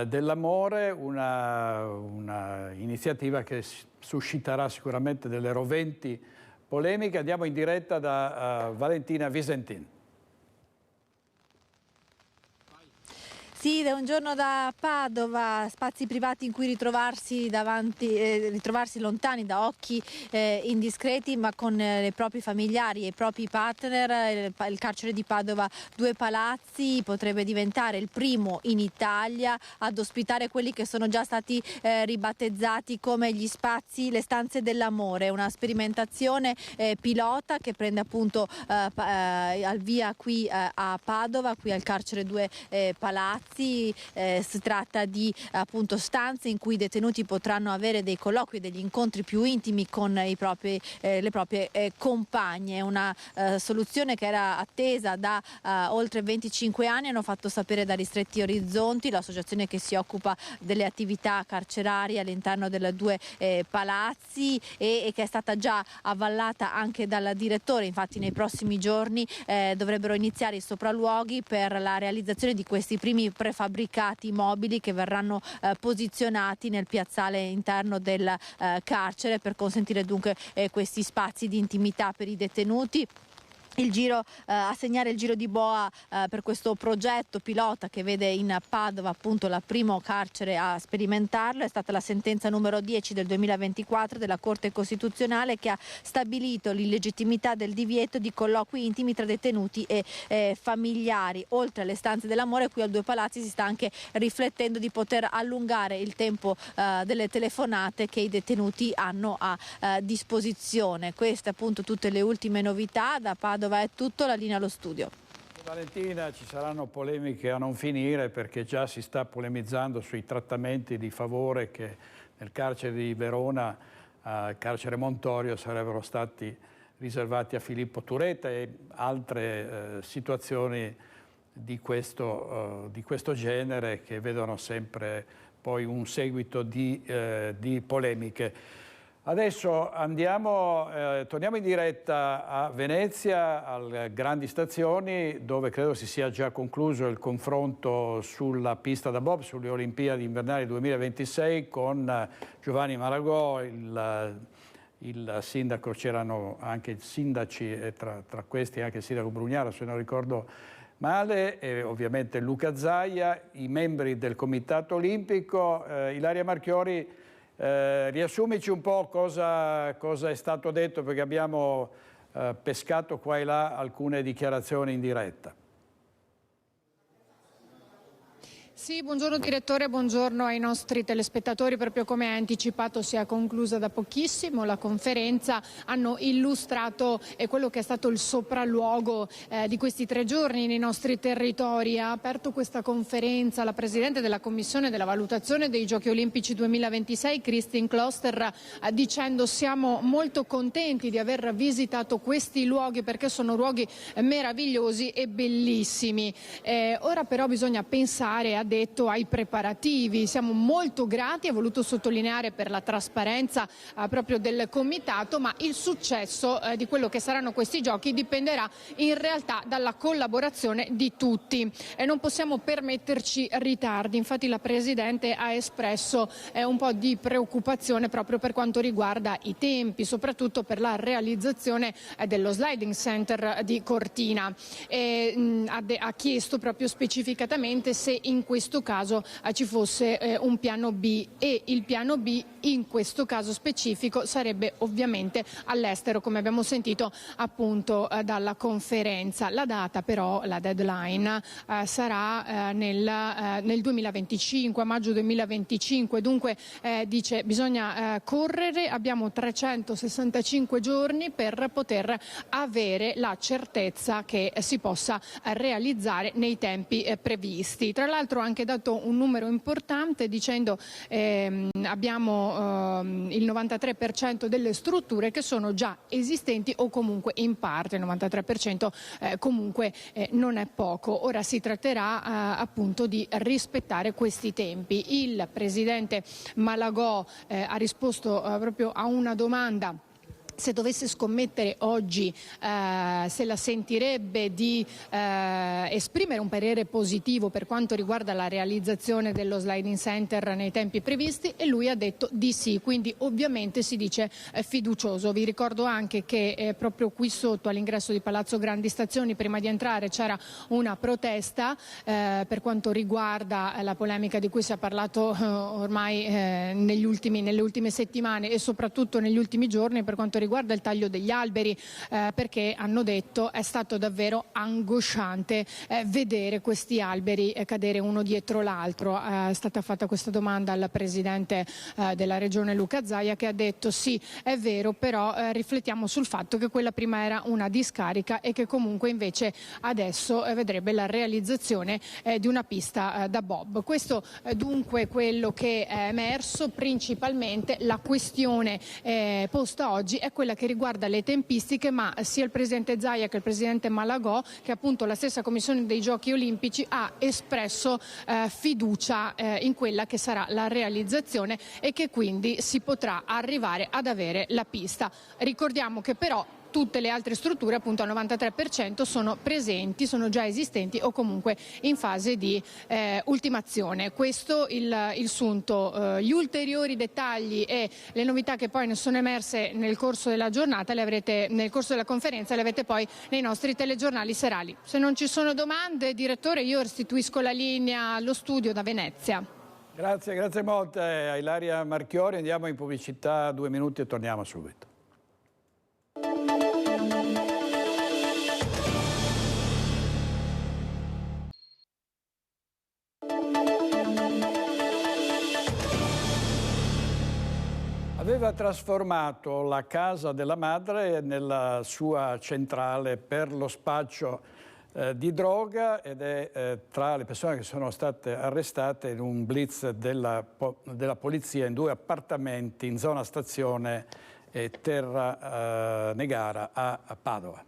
Speaker 1: dell'amore, una iniziativa che susciterà sicuramente delle roventi polemiche. Andiamo in diretta da Valentina Visentin.
Speaker 11: Sì, da un giorno da Padova, spazi privati in cui ritrovarsi lontani da occhi indiscreti, ma con i propri familiari e i propri partner. Il carcere di Padova Due Palazzi potrebbe diventare il primo in Italia ad ospitare quelli che sono già stati ribattezzati come gli spazi, le stanze dell'amore, una sperimentazione pilota che prende appunto al via qui a Padova, qui al carcere Due Palazzi. Si tratta di appunto stanze in cui i detenuti potranno avere dei colloqui, degli incontri più intimi con le proprie compagne. Una soluzione che era attesa da oltre 25 anni, hanno fatto sapere da Ristretti Orizzonti, l'associazione che si occupa delle attività carcerarie all'interno delle Due Palazzi e che è stata già avvallata anche dal direttore. Infatti nei prossimi giorni dovrebbero iniziare i sopralluoghi per la realizzazione di questi primi prefabbricati mobili che verranno posizionati nel piazzale interno del carcere per consentire dunque questi spazi di intimità per i detenuti. Assegnare il giro di boa per questo progetto pilota che vede in Padova appunto la primo carcere a sperimentarlo è stata la sentenza numero 10 del 2024 della Corte Costituzionale, che ha stabilito l'illegittimità del divieto di colloqui intimi tra detenuti e familiari. Oltre alle stanze dell'amore, qui al Due Palazzi si sta anche riflettendo di poter allungare il tempo delle telefonate che i detenuti hanno a disposizione. Queste appunto tutte le ultime novità. Da Padova è tutto, la linea allo studio.
Speaker 1: Valentina, ci saranno polemiche a non finire perché già si sta polemizzando sui trattamenti di favore che nel carcere di Verona, carcere Montorio, sarebbero stati riservati a Filippo Turetta e altre situazioni di questo genere che vedono sempre poi un seguito di polemiche. Adesso torniamo in diretta a Venezia, alle grandi stazioni, dove credo si sia già concluso il confronto sulla pista da bob, sulle Olimpiadi invernali 2026, con Giovanni Malagò, il sindaco, c'erano anche i sindaci, e tra questi anche il sindaco Brugnaro, se non ricordo male, e ovviamente Luca Zaia, i membri del Comitato Olimpico. Ilaria Marchiori, riassumici un po' cosa è stato detto, perché abbiamo pescato qua e là alcune dichiarazioni in diretta.
Speaker 22: Sì, buongiorno direttore, buongiorno ai nostri telespettatori. Proprio come ha anticipato si è conclusa da pochissimo la conferenza, hanno illustrato quello che è stato il sopralluogo di questi 3 giorni nei nostri territori. Ha aperto questa conferenza la Presidente della Commissione della Valutazione dei Giochi Olimpici 2026, Christine Kloster, dicendo: siamo molto contenti di aver visitato questi luoghi perché sono luoghi meravigliosi e bellissimi. Ora però bisogna pensare, ha detto, ai preparativi. Siamo molto grati, ha voluto sottolineare, per la trasparenza proprio del comitato, ma il successo di quello che saranno questi giochi dipenderà in realtà dalla collaborazione di tutti e non possiamo permetterci ritardi. Infatti la Presidente ha espresso un po' di preoccupazione proprio per quanto riguarda i tempi, soprattutto per la realizzazione dello sliding center di Cortina. Ha chiesto proprio specificatamente se in questo caso ci fosse un piano B, e il piano B in questo caso specifico sarebbe ovviamente all'estero, come abbiamo sentito appunto dalla conferenza. La data però, la deadline, sarà nel 2025, a maggio 2025, dunque dice bisogna correre, abbiamo 365 giorni per poter avere la certezza che si possa realizzare nei tempi previsti. Tra l'altro ha anche dato un numero importante dicendo abbiamo il 93% delle strutture che sono già esistenti o comunque in parte, il 93% comunque non è poco. Ora si tratterà appunto di rispettare questi tempi. Il presidente Malagò ha risposto proprio a una domanda: se dovesse scommettere oggi se la sentirebbe di esprimere un parere positivo per quanto riguarda la realizzazione dello sliding center nei tempi previsti, e lui ha detto di sì, quindi ovviamente si dice fiducioso. Vi ricordo anche che proprio qui sotto all'ingresso di Palazzo Grandi Stazioni, prima di entrare, c'era una protesta per quanto riguarda la polemica di cui si è parlato ormai nelle ultime settimane e soprattutto negli ultimi giorni per quanto riguarda il taglio degli alberi, perché hanno detto è stato davvero angosciante vedere questi alberi cadere uno dietro l'altro. È stata fatta questa domanda al presidente della regione Luca Zaia, che ha detto sì, è vero, però riflettiamo sul fatto che quella prima era una discarica e che comunque invece adesso vedrebbe la realizzazione di una pista da bob. Questo dunque quello che è emerso. Principalmente la questione posta oggi è quella che riguarda le tempistiche, ma sia il presidente Zaia che il presidente Malagò, che appunto la stessa Commissione dei Giochi Olimpici, ha espresso fiducia in quella che sarà la realizzazione e che quindi si potrà arrivare ad avere la pista. Ricordiamo che però tutte le altre strutture, appunto al 93%, sono presenti, sono già esistenti o comunque in fase di ultimazione. Questo il sunto. Gli ulteriori dettagli e le novità che poi ne sono emerse nel corso della giornata le avrete, nel corso della conferenza, le avete poi nei nostri telegiornali serali. Se non ci sono domande, direttore, io restituisco la linea allo studio da Venezia.
Speaker 1: Grazie molte a Ilaria Marchiori. Andiamo in pubblicità, 2 minuti e torniamo subito. Aveva trasformato la casa della madre nella sua centrale per lo spaccio di droga ed è tra le persone che sono state arrestate in un blitz della polizia in 2 appartamenti in zona Stazione e Terra Negara a Padova.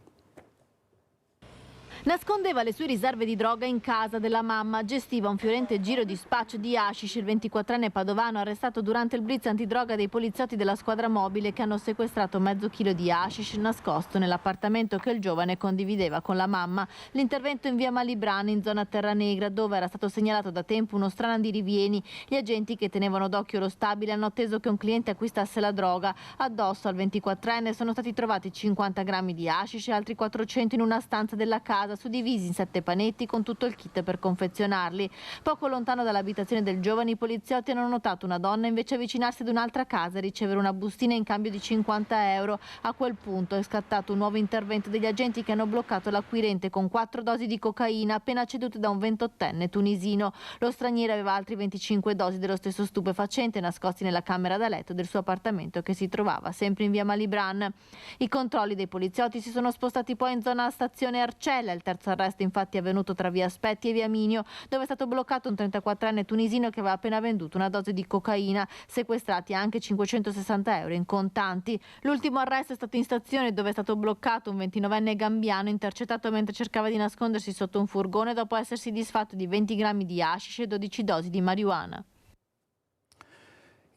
Speaker 11: Nascondeva le sue riserve di droga in casa della mamma, gestiva un fiorente giro di spaccio di hashish. Il 24enne padovano arrestato durante il blitz antidroga dei poliziotti della squadra mobile che hanno sequestrato mezzo chilo di hashish nascosto nell'appartamento che il giovane condivideva con la mamma. L'intervento in via Malibran, in zona Terranegra, dove era stato segnalato da tempo uno strano andirivieni. Gli agenti che tenevano d'occhio lo stabile hanno atteso che un cliente acquistasse la droga. Addosso al 24enne sono stati trovati 50 grammi di hashish e altri 400 in una stanza della casa, suddivisi in 7 panetti con tutto il kit per confezionarli. Poco lontano dall'abitazione del giovane, i poliziotti hanno notato una donna invece avvicinarsi ad un'altra casa e ricevere una bustina in cambio di 50 euro. A quel punto è scattato un nuovo intervento degli agenti che hanno bloccato l'acquirente con 4 dosi di cocaina appena cedute da un 28enne tunisino. Lo straniero aveva altri 25 dosi dello stesso stupefacente nascosti nella camera da letto del suo appartamento che si trovava sempre in via Malibran. I controlli dei poliziotti si sono spostati poi in zona Stazione Arcella. Il terzo arresto infatti è avvenuto tra via Aspetti e via Minio, dove è stato bloccato un 34enne tunisino che aveva appena venduto una dose di cocaina, sequestrati anche 560 euro in contanti. L'ultimo arresto è stato in stazione, dove è stato bloccato un 29enne gambiano intercettato mentre cercava di nascondersi sotto un furgone dopo essersi disfatto di 20 grammi di hashish e 12 dosi di marijuana.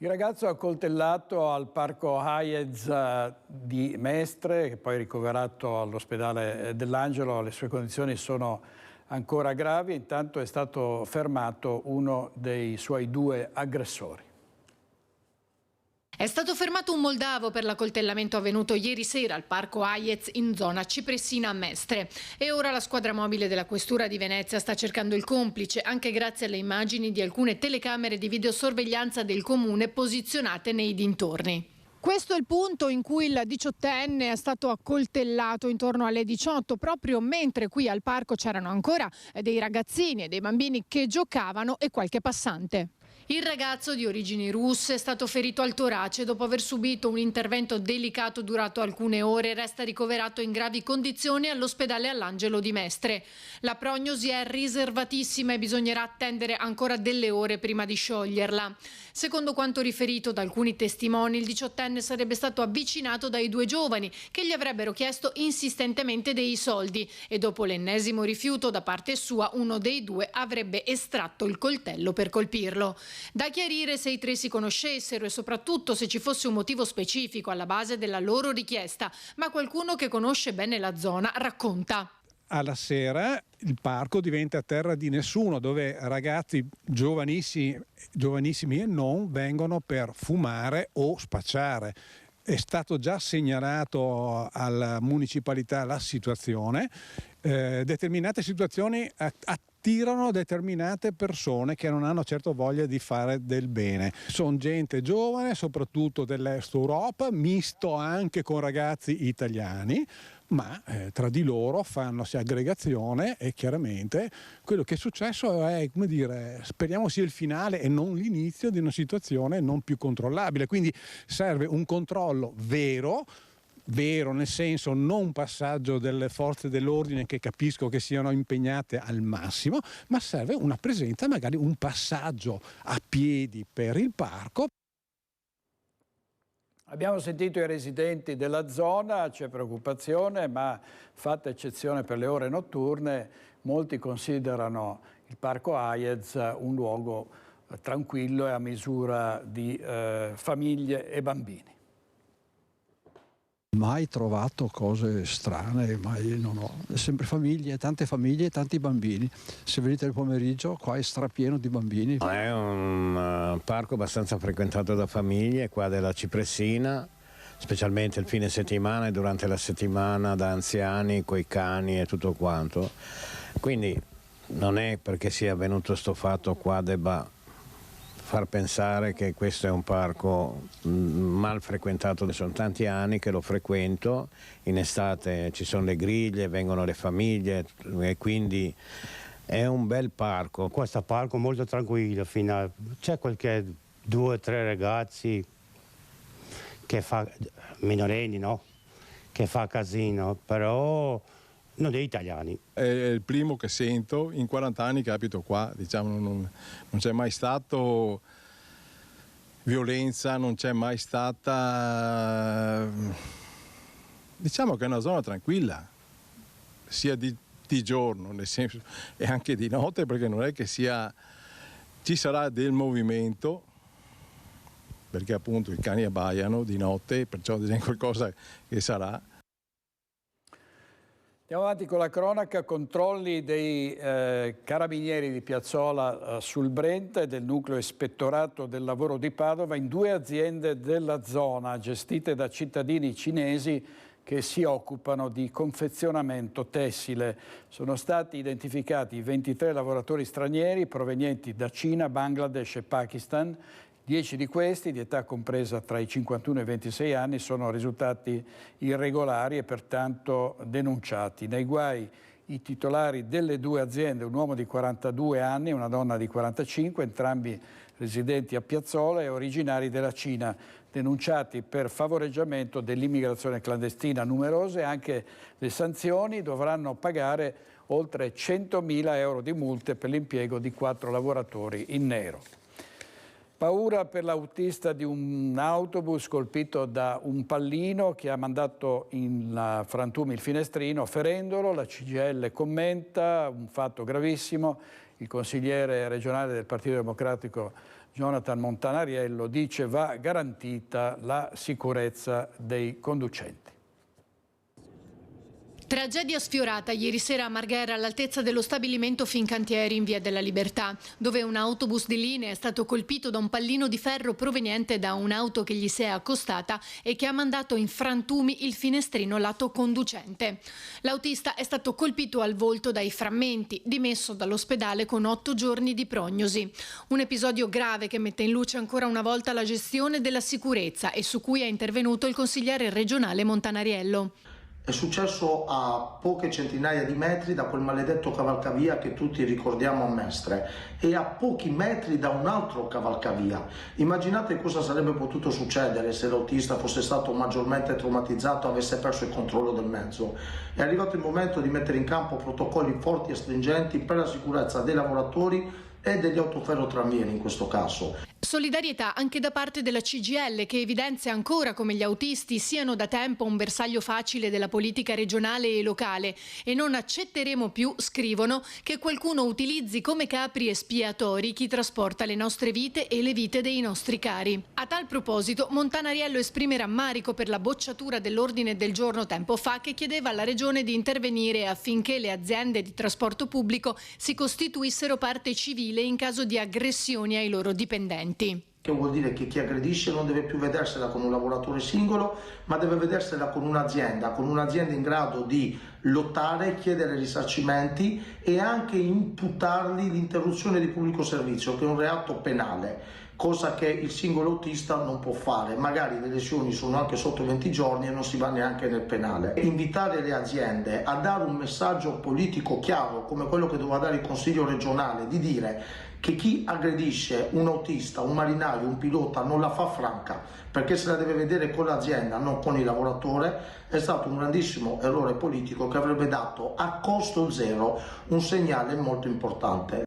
Speaker 1: Il ragazzo accoltellato al parco Hayez di Mestre, che poi è ricoverato all'ospedale dell'Angelo, le sue condizioni sono ancora gravi. Intanto è stato fermato uno dei suoi 2 aggressori.
Speaker 22: È stato fermato un moldavo per l'accoltellamento avvenuto ieri sera al parco Hayez in zona Cipressina a Mestre. E ora la squadra mobile della Questura di Venezia sta cercando il complice, anche grazie alle immagini di alcune telecamere di videosorveglianza del comune posizionate nei dintorni. Questo è il punto in cui il 18enne è stato accoltellato intorno alle 18, proprio mentre qui al parco c'erano ancora dei ragazzini e dei bambini che giocavano e qualche passante. Il ragazzo di origini russe è stato ferito al torace dopo aver subito un intervento delicato durato alcune ore e resta ricoverato in gravi condizioni all'ospedale All'Angelo di Mestre. La prognosi è riservatissima e bisognerà attendere ancora delle ore prima di scioglierla. Secondo quanto riferito da alcuni testimoni, il 18enne sarebbe stato avvicinato dai due giovani che gli avrebbero chiesto insistentemente dei soldi e dopo l'ennesimo rifiuto da parte sua uno dei due avrebbe estratto il coltello per colpirlo. Da chiarire se i tre si conoscessero e soprattutto se ci fosse un motivo specifico alla base della loro richiesta, ma qualcuno che conosce bene la zona racconta.
Speaker 2: Alla sera il parco diventa terra di nessuno, dove ragazzi giovanissimi e non vengono per fumare o spacciare. È stato già segnalato alla municipalità la situazione, determinate situazioni attirano determinate persone che non hanno certo voglia di fare del bene. Sono gente giovane, soprattutto dell'Est Europa, misto anche con ragazzi italiani, ma tra di loro fannosi aggregazione e chiaramente quello che è successo è, come dire, speriamo sia il finale e non l'inizio di una situazione non più controllabile. Quindi serve un controllo vero nel senso non un passaggio delle forze dell'ordine che capisco che siano impegnate al massimo, ma serve una presenza, magari un passaggio a piedi per il parco.
Speaker 1: Abbiamo sentito i residenti della zona, c'è preoccupazione, ma fatta eccezione per le ore notturne, molti considerano il parco Hayez un luogo tranquillo e a misura di famiglie e bambini.
Speaker 17: Mai trovato cose strane, mai non ho. È sempre famiglie, tante famiglie e tanti bambini. Se venite il pomeriggio qua è strapieno di bambini.
Speaker 18: È un parco abbastanza frequentato da famiglie qua della Cipressina, specialmente il fine settimana e durante la settimana da anziani, coi cani e tutto quanto. Quindi non è perché sia avvenuto sto fatto qua debba far pensare che questo è un parco mal frequentato. Sono tanti anni che lo frequento, in estate ci sono le griglie, vengono le famiglie e quindi è un bel parco.
Speaker 19: Questo parco è molto tranquillo, c'è qualche 2 o 3 ragazzi che fa minorenni, no? Che fa casino, però non degli italiani.
Speaker 20: È il primo che sento, in 40 anni che abito qua, diciamo, non c'è mai stato violenza, non c'è mai stata, diciamo che è una zona tranquilla, sia di giorno, nel senso, e anche di notte, perché non è che ci sarà del movimento, perché appunto i cani abbaiano di notte, perciò è qualcosa che sarà.
Speaker 1: Andiamo avanti con la cronaca, controlli dei carabinieri di Piazzola sul Brenta e del nucleo ispettorato del lavoro di Padova in 2 aziende della zona gestite da cittadini cinesi che si occupano di confezionamento tessile. Sono stati identificati 23 lavoratori stranieri provenienti da Cina, Bangladesh e Pakistan. 10 di questi, di età compresa tra i 51 e i 26 anni, sono risultati irregolari e pertanto denunciati. Nei guai i titolari delle 2 aziende, un uomo di 42 anni e una donna di 45, entrambi residenti a Piazzola e originari della Cina, denunciati per favoreggiamento dell'immigrazione clandestina. Numerose anche le sanzioni, dovranno pagare oltre 100.000 euro di multe per l'impiego di 4 lavoratori in nero. Paura per l'autista di un autobus colpito da un pallino che ha mandato in frantumi il finestrino ferendolo. La CGIL commenta un fatto gravissimo. Il consigliere regionale del Partito Democratico Jonathan Montanariello dice va garantita la sicurezza dei conducenti.
Speaker 22: Tragedia sfiorata ieri sera a Marghera all'altezza dello stabilimento Fincantieri in Via della Libertà, dove un autobus di linea è stato colpito da un pallino di ferro proveniente da un'auto che gli si è accostata e che ha mandato in frantumi il finestrino lato conducente. L'autista è stato colpito al volto dai frammenti, dimesso dall'ospedale con 8 giorni di prognosi. Un episodio grave che mette in luce ancora una volta la gestione della sicurezza e su cui è intervenuto il consigliere regionale Montanariello.
Speaker 3: È successo a poche centinaia di metri da quel maledetto cavalcavia che tutti ricordiamo a Mestre e a pochi metri da un altro cavalcavia. Immaginate cosa sarebbe potuto succedere se l'autista fosse stato maggiormente traumatizzato e avesse perso il controllo del mezzo. È arrivato il momento di mettere in campo protocolli forti e stringenti per la sicurezza dei lavoratori e degli autoferrotranvieri in questo caso.
Speaker 22: Solidarietà anche da parte della CGIL, che evidenzia ancora come gli autisti siano da tempo un bersaglio facile della politica regionale e locale e non accetteremo più, scrivono, che qualcuno utilizzi come capri espiatori chi trasporta le nostre vite e le vite dei nostri cari. A tal proposito Montanariello esprime rammarico per la bocciatura dell'ordine del giorno tempo fa che chiedeva alla Regione di intervenire affinché le aziende di trasporto pubblico si costituissero parte civile in caso di aggressioni ai loro dipendenti.
Speaker 3: Che vuol dire che chi aggredisce non deve più vedersela con un lavoratore singolo, ma deve vedersela con un'azienda in grado di lottare, chiedere risarcimenti e anche imputargli l'interruzione di pubblico servizio, che è un reato penale, cosa che il singolo autista non può fare. Magari le lesioni sono anche sotto 20 giorni e non si va neanche nel penale. Invitare le aziende a dare un messaggio politico chiaro, come quello che doveva dare il Consiglio regionale, di dire che chi aggredisce un autista, un marinaio, un pilota non la fa franca, perché se la deve vedere con l'azienda, non con il lavoratore, è stato un grandissimo errore politico che avrebbe dato a costo zero un segnale molto importante.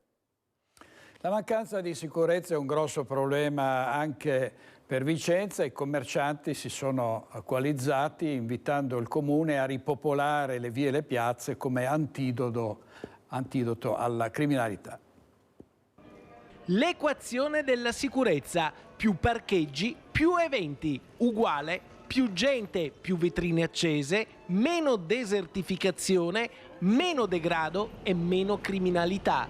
Speaker 1: La mancanza di sicurezza è un grosso problema anche per Vicenza. I commercianti si sono coalizzati invitando il comune a ripopolare le vie e le piazze come antidoto alla criminalità.
Speaker 4: L'equazione della sicurezza: più parcheggi, più eventi, uguale più gente, più vetrine accese, meno desertificazione, meno degrado e meno criminalità.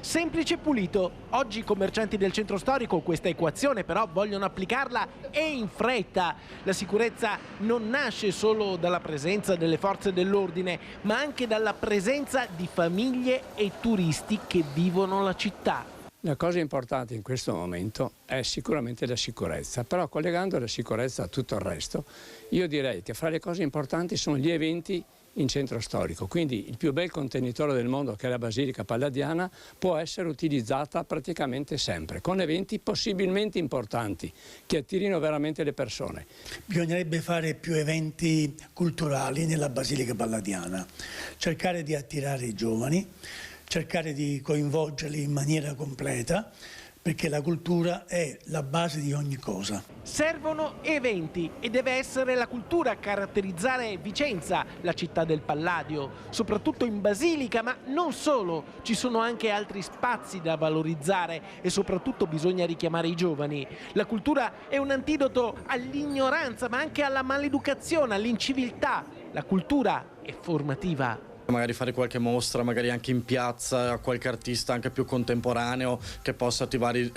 Speaker 4: Semplice e pulito. Oggi i commercianti del centro storico questa equazione però vogliono applicarla e in fretta. La sicurezza non nasce solo dalla presenza delle forze dell'ordine, ma anche dalla presenza di famiglie e turisti che vivono la città.
Speaker 5: La cosa importante in questo momento è sicuramente la sicurezza, però collegando la sicurezza a tutto il resto, io direi che fra le cose importanti sono gli eventi in centro storico, quindi il più bel contenitore del mondo, che è la Basilica Palladiana, può essere utilizzata praticamente sempre, con eventi possibilmente importanti che attirino veramente le persone.
Speaker 21: Bisognerebbe fare più eventi culturali nella Basilica Palladiana, cercare di attirare i giovani, cercare di coinvolgerli in maniera completa, perché la cultura è la base di ogni cosa.
Speaker 4: Servono eventi e deve essere la cultura a caratterizzare Vicenza, la città del Palladio, soprattutto in Basilica, ma non solo. Ci sono anche altri spazi da valorizzare e soprattutto bisogna richiamare i giovani. La cultura è un antidoto all'ignoranza, ma anche alla maleducazione, all'inciviltà. La cultura è formativa.
Speaker 23: Magari fare qualche mostra, magari anche in piazza, qualche artista anche più contemporaneo che possa attivare,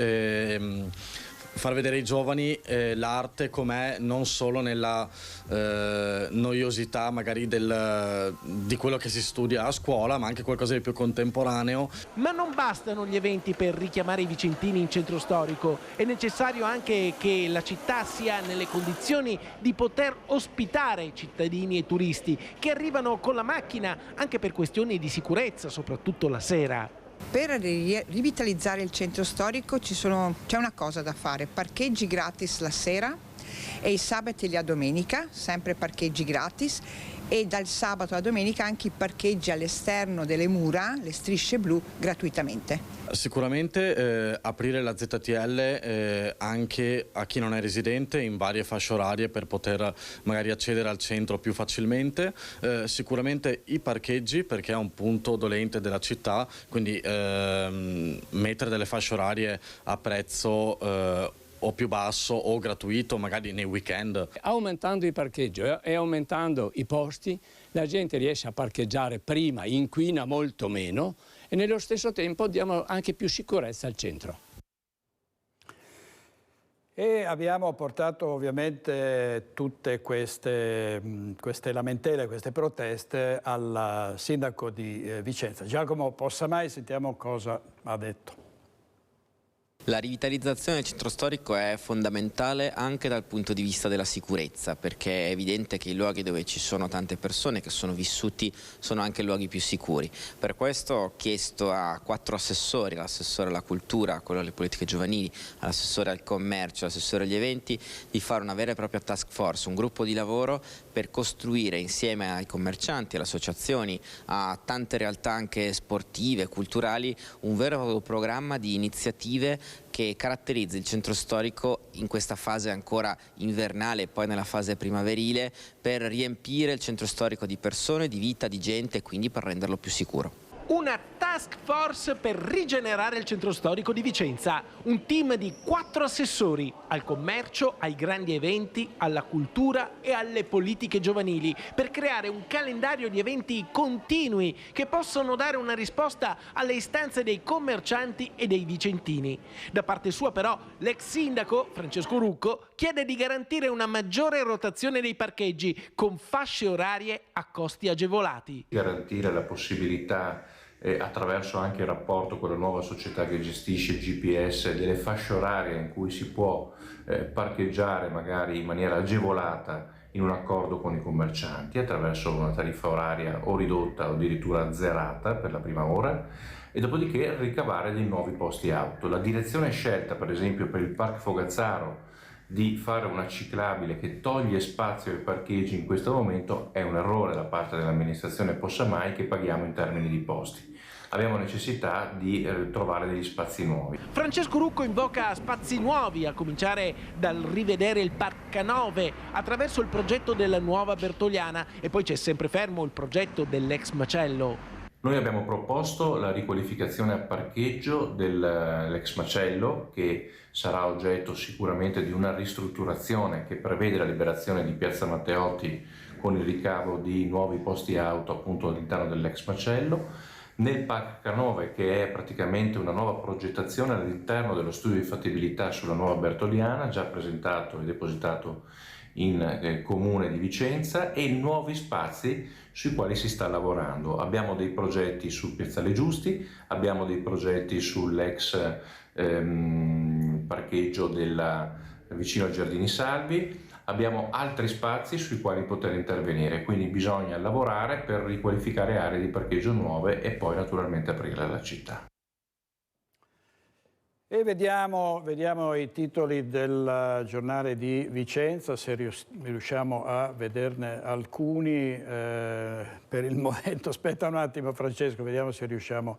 Speaker 23: far vedere ai giovani l'arte com'è, non solo nella noiosità magari di quello che si studia a scuola, ma anche qualcosa di più contemporaneo.
Speaker 4: Ma non bastano gli eventi per richiamare i vicentini in centro storico, è necessario anche che la città sia nelle condizioni di poter ospitare cittadini e turisti che arrivano con la macchina anche per questioni di sicurezza, soprattutto la sera.
Speaker 24: Per rivitalizzare il centro storico c'è una cosa da fare: parcheggi gratis la sera e i sabati e la domenica, sempre parcheggi gratis, e dal sabato alla domenica anche i parcheggi all'esterno delle mura, le strisce blu, gratuitamente.
Speaker 23: Sicuramente aprire la ZTL anche a chi non è residente in varie fasce orarie per poter magari accedere al centro più facilmente. Sicuramente i parcheggi, perché è un punto dolente della città, quindi mettere delle fasce orarie a prezzo o più basso o gratuito, magari nei weekend.
Speaker 5: Aumentando il parcheggio e aumentando i posti, la gente riesce a parcheggiare prima, inquina molto meno e nello stesso tempo diamo anche più sicurezza al centro.
Speaker 1: E abbiamo portato ovviamente tutte queste lamentele, queste proteste al sindaco di Vicenza. Giacomo Possamai, sentiamo cosa ha detto.
Speaker 6: La rivitalizzazione del centro storico è fondamentale anche dal punto di vista della sicurezza, perché è evidente che i luoghi dove ci sono tante persone che sono vissuti sono anche luoghi più sicuri. Per questo ho chiesto a 4 assessori, l'assessore alla cultura, quello alle politiche giovanili, l'assessore al commercio, l'assessore agli eventi, di fare una vera e propria task force, un gruppo di lavoro per costruire insieme ai commercianti, alle associazioni, a tante realtà anche sportive, culturali, un vero e proprio programma di iniziative che caratterizza il centro storico in questa fase ancora invernale e poi nella fase primaverile, per riempire il centro storico di persone, di vita, di gente e quindi per renderlo più sicuro.
Speaker 4: Una task force per rigenerare il centro storico di Vicenza, un team di 4 assessori al commercio, ai grandi eventi, alla cultura e alle politiche giovanili, per creare un calendario di eventi continui che possono dare una risposta alle istanze dei commercianti e dei vicentini. Da parte sua però l'ex sindaco Francesco Rucco chiede di garantire una maggiore rotazione dei parcheggi con fasce orarie a costi agevolati.
Speaker 7: Garantire la possibilità attraverso anche il rapporto con la nuova società che gestisce il GPS delle fasce orarie in cui si può parcheggiare magari in maniera agevolata in un accordo con i commercianti attraverso una tariffa oraria o ridotta o addirittura azzerata per la prima ora, e dopodiché ricavare dei nuovi posti auto. La direzione scelta per esempio per il Parco Fogazzaro di fare una ciclabile che toglie spazio ai parcheggi in questo momento è un errore da parte dell'amministrazione Possamai, che paghiamo in termini di posti. Abbiamo necessità di trovare degli spazi nuovi.
Speaker 4: Francesco Rucco invoca spazi nuovi, a cominciare dal rivedere il Parcanove attraverso il progetto della nuova Bertoliana, e poi c'è sempre fermo il progetto dell'ex macello.
Speaker 7: Noi abbiamo proposto la riqualificazione a parcheggio dell'ex macello, che sarà oggetto sicuramente di una ristrutturazione che prevede la liberazione di Piazza Matteotti con il ricavo di nuovi posti auto appunto all'interno dell'ex macello. Nel Parcanove, che è praticamente una nuova progettazione all'interno dello studio di fattibilità sulla nuova Bertoliana, già presentato e depositato in Comune di Vicenza, e nuovi spazi sui quali si sta lavorando. Abbiamo dei progetti sul Piazzale Giusti, abbiamo dei progetti sull'ex parcheggio vicino ai Giardini Salvi, abbiamo altri spazi sui quali poter intervenire, quindi bisogna lavorare per riqualificare aree di parcheggio nuove e poi naturalmente aprirle alla città.
Speaker 1: E vediamo i titoli del giornale di Vicenza, se riusciamo a vederne alcuni per il momento. Aspetta un attimo Francesco, vediamo se riusciamo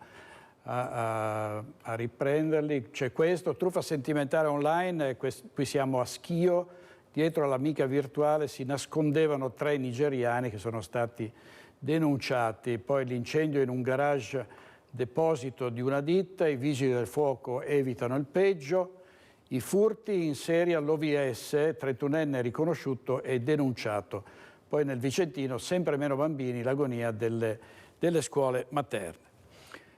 Speaker 1: a riprenderli. C'è questo, truffa sentimentale online, qui siamo a Schio, dietro all'amica virtuale si nascondevano 3 nigeriani che sono stati denunciati, poi l'incendio in un garage deposito di una ditta, i vigili del fuoco evitano il peggio, i furti in serie all'OVS, 31enne riconosciuto e denunciato. Poi nel Vicentino sempre meno bambini, l'agonia delle scuole materne.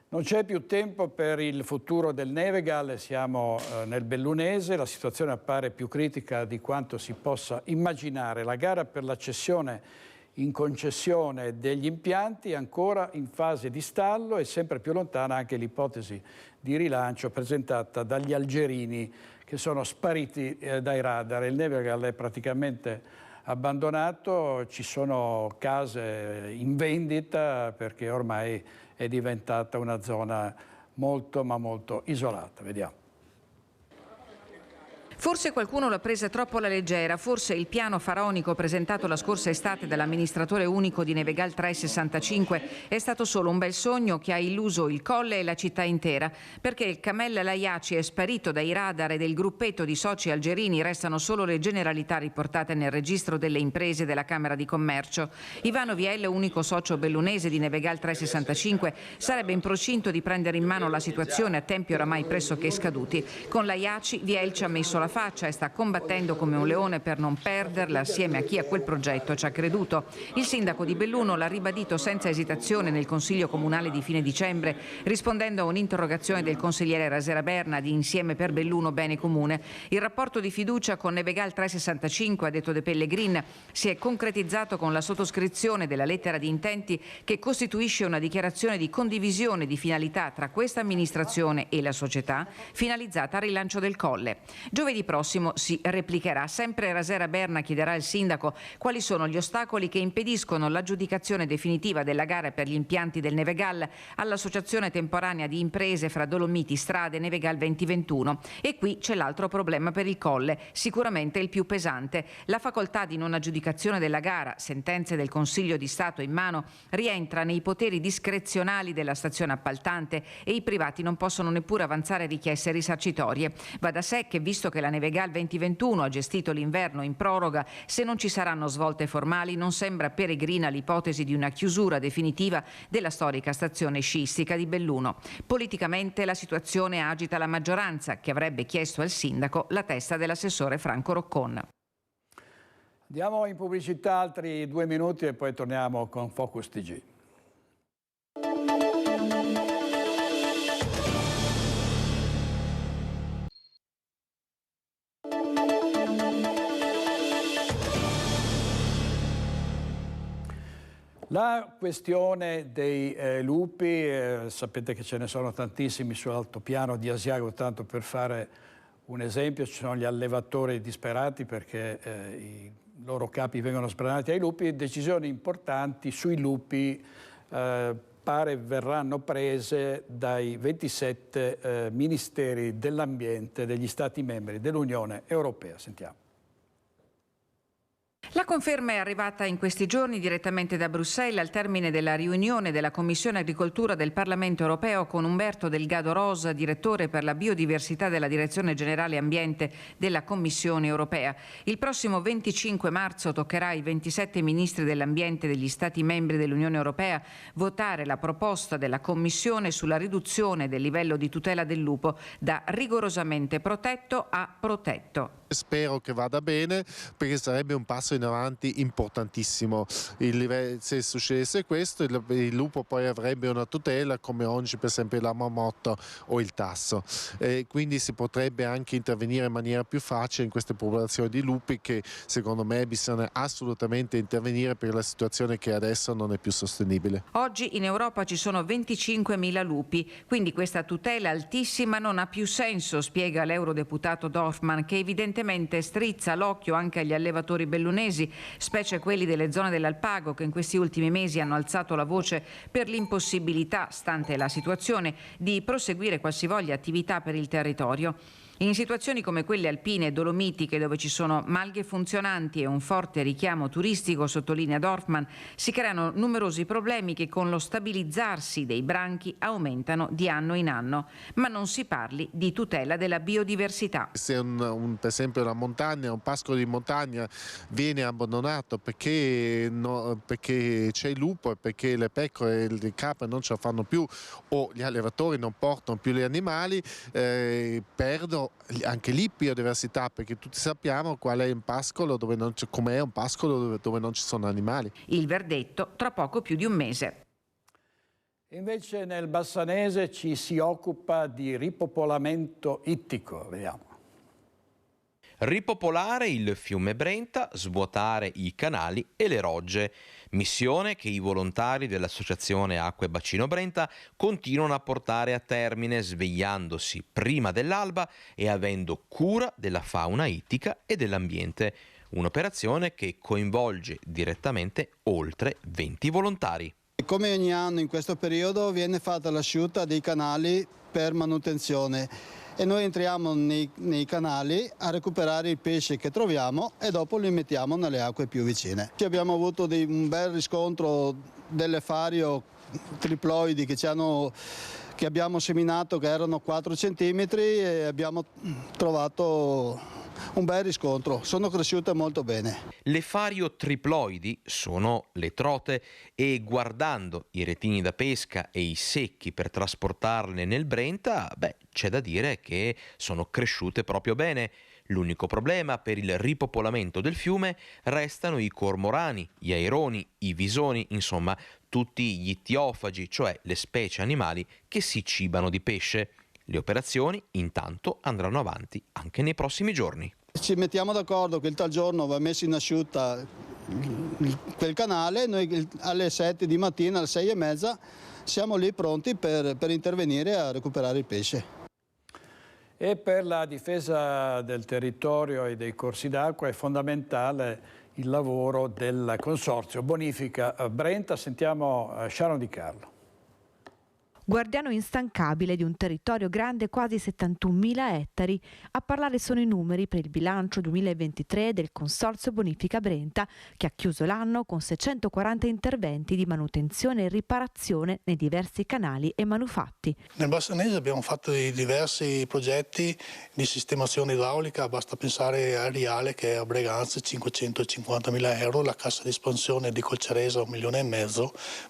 Speaker 1: Non c'è più tempo per il futuro del Nevegal, siamo nel Bellunese, la situazione appare più critica di quanto si possa immaginare. La gara per la cessione in concessione degli impianti ancora in fase di stallo, e sempre più lontana anche l'ipotesi di rilancio presentata dagli algerini che sono spariti dai radar. Il Nevegal è praticamente abbandonato, ci sono case in vendita perché ormai è diventata una zona molto ma molto isolata. Vediamo.
Speaker 9: Forse qualcuno l'ha presa troppo alla leggera, forse il piano faraonico presentato la scorsa estate dall'amministratore unico di Nevegal 365 è stato solo un bel sogno che ha illuso il colle e la città intera, perché il Kamel Layaci è sparito dai radar e del gruppetto di soci algerini restano solo le generalità riportate nel registro delle imprese della Camera di Commercio. Ivano Viel, unico socio bellunese di Nevegal 365, sarebbe in procinto di prendere in mano la situazione a tempi oramai pressoché scaduti. Con Layaci Viel ci ha messo la faccia e sta combattendo come un leone per non perderla assieme a chi a quel progetto ci ha creduto. Il sindaco di Belluno l'ha ribadito senza esitazione nel Consiglio Comunale di fine dicembre, rispondendo a un'interrogazione del consigliere Rasera Berna di Insieme per Belluno Bene Comune. Il rapporto di fiducia con Nevegal 365, ha detto De Pellegrin, si è concretizzato con la sottoscrizione della lettera di intenti che costituisce una dichiarazione di condivisione di finalità tra questa amministrazione e la società, finalizzata al rilancio del Colle. Giovedì prossimo si replicherà. Sempre Rasera Berna chiederà al sindaco quali sono gli ostacoli che impediscono l'aggiudicazione definitiva della gara per gli impianti del Nevegal all'associazione temporanea di imprese fra Dolomiti Strade Nevegal 2021. E qui c'è l'altro problema per il Colle, sicuramente il più pesante. La facoltà di non aggiudicazione della gara, sentenze del Consiglio di Stato in mano, rientra nei poteri discrezionali della stazione appaltante e i privati non possono neppure avanzare richieste risarcitorie. Va da sé che, visto che la Nevegal 2021 ha gestito l'inverno in proroga, se non ci saranno svolte formali non sembra peregrina l'ipotesi di una chiusura definitiva della storica stazione sciistica di Belluno. Politicamente la situazione agita la maggioranza, che avrebbe chiesto al sindaco la testa dell'assessore Franco Roccon.
Speaker 1: Andiamo in pubblicità altri 2 minuti e poi torniamo con Focus TG. La questione dei lupi, sapete che ce ne sono tantissimi sull'altopiano di Asiago, tanto per fare un esempio, ci sono gli allevatori disperati perché i loro capi vengono sbranati ai lupi. Decisioni importanti sui lupi pare verranno prese dai 27 ministeri dell'ambiente degli Stati membri dell'Unione Europea. Sentiamo.
Speaker 9: La conferma è arrivata in questi giorni direttamente da Bruxelles al termine della riunione della Commissione Agricoltura del Parlamento Europeo con Umberto Delgado Rosa, direttore per la biodiversità della Direzione Generale Ambiente della Commissione Europea. Il prossimo 25 marzo toccherà ai 27 ministri dell'ambiente degli Stati membri dell'Unione Europea votare la proposta della Commissione sulla riduzione del livello di tutela del lupo da rigorosamente protetto a protetto.
Speaker 8: Spero che vada bene perché sarebbe un passo in avanti importantissimo. Se succedesse questo, il lupo poi avrebbe una tutela come oggi per esempio la marmotta o il tasso. Quindi si potrebbe anche intervenire in maniera più facile in queste popolazioni di lupi che secondo me bisogna assolutamente intervenire per la situazione che adesso non è più sostenibile.
Speaker 9: Oggi in Europa ci sono 25.000 lupi, quindi questa tutela altissima non ha più senso, spiega l'eurodeputato Dorfmann, che evidentemente strizza l'occhio anche agli allevatori bellunesi, specie quelli delle zone dell'Alpago che in questi ultimi mesi hanno alzato la voce per l'impossibilità, stante la situazione, di proseguire qualsivoglia attività per il territorio. In situazioni come quelle alpine e dolomitiche, dove ci sono malghe funzionanti e un forte richiamo turistico, sottolinea Dorfmann, si creano numerosi problemi che con lo stabilizzarsi dei branchi aumentano di anno in anno. Ma non si parli di tutela della biodiversità.
Speaker 8: Se per esempio una montagna, un pascolo di montagna viene abbandonato perché c'è il lupo e perché le pecore e le capre non ce la fanno più o gli allevatori non portano più gli animali, perdono anche lì biodiversità, perché tutti sappiamo qual è un pascolo dove non c'è, com'è un pascolo dove non ci sono animali.
Speaker 9: Il verdetto tra poco più di un mese.
Speaker 1: Invece nel Bassanese ci si occupa di ripopolamento ittico. Vediamo.
Speaker 10: Ripopolare il fiume Brenta, svuotare i canali e le rogge. Missione che i volontari dell'Associazione Acque Bacino Brenta continuano a portare a termine svegliandosi prima dell'alba e avendo cura della fauna ittica e dell'ambiente. Un'operazione che coinvolge direttamente oltre 20 volontari.
Speaker 12: Come ogni anno in questo periodo viene fatta l'asciutta dei canali per manutenzione e noi entriamo nei canali a recuperare il pesce che troviamo e dopo li mettiamo nelle acque più vicine. Abbiamo avuto un bel riscontro delle fario triploidi che abbiamo seminato, che erano 4 centimetri, e abbiamo trovato un bel riscontro, sono cresciute molto bene.
Speaker 10: Le fario triploidi sono le trote e guardando i retini da pesca e i secchi per trasportarle nel Brenta, c'è da dire che sono cresciute proprio bene. L'unico problema per il ripopolamento del fiume restano i cormorani, gli aironi, i visoni, insomma tutti gli ittiofagi, cioè le specie animali che si cibano di pesce. Le operazioni intanto andranno avanti anche nei prossimi giorni.
Speaker 12: Ci mettiamo d'accordo che il tal giorno va messo in asciutta quel canale, noi alle 7 di mattina, alle 6:30 siamo lì pronti per intervenire a recuperare il pesce.
Speaker 1: E per la difesa del territorio e dei corsi d'acqua è fondamentale il lavoro del Consorzio Bonifica Brenta. Sentiamo Sharon Di Carlo.
Speaker 13: Guardiano instancabile di un territorio grande quasi 71.000 ettari. A parlare sono i numeri per il bilancio 2023 del Consorzio Bonifica Brenta, che ha chiuso l'anno con 640 interventi di manutenzione e riparazione nei diversi canali e manufatti.
Speaker 3: Nel Bassanese abbiamo fatto diversi progetti di sistemazione idraulica, basta pensare a Riale che è a Breganze 550.000 euro, la cassa di espansione di Colceresa 1,5 milioni,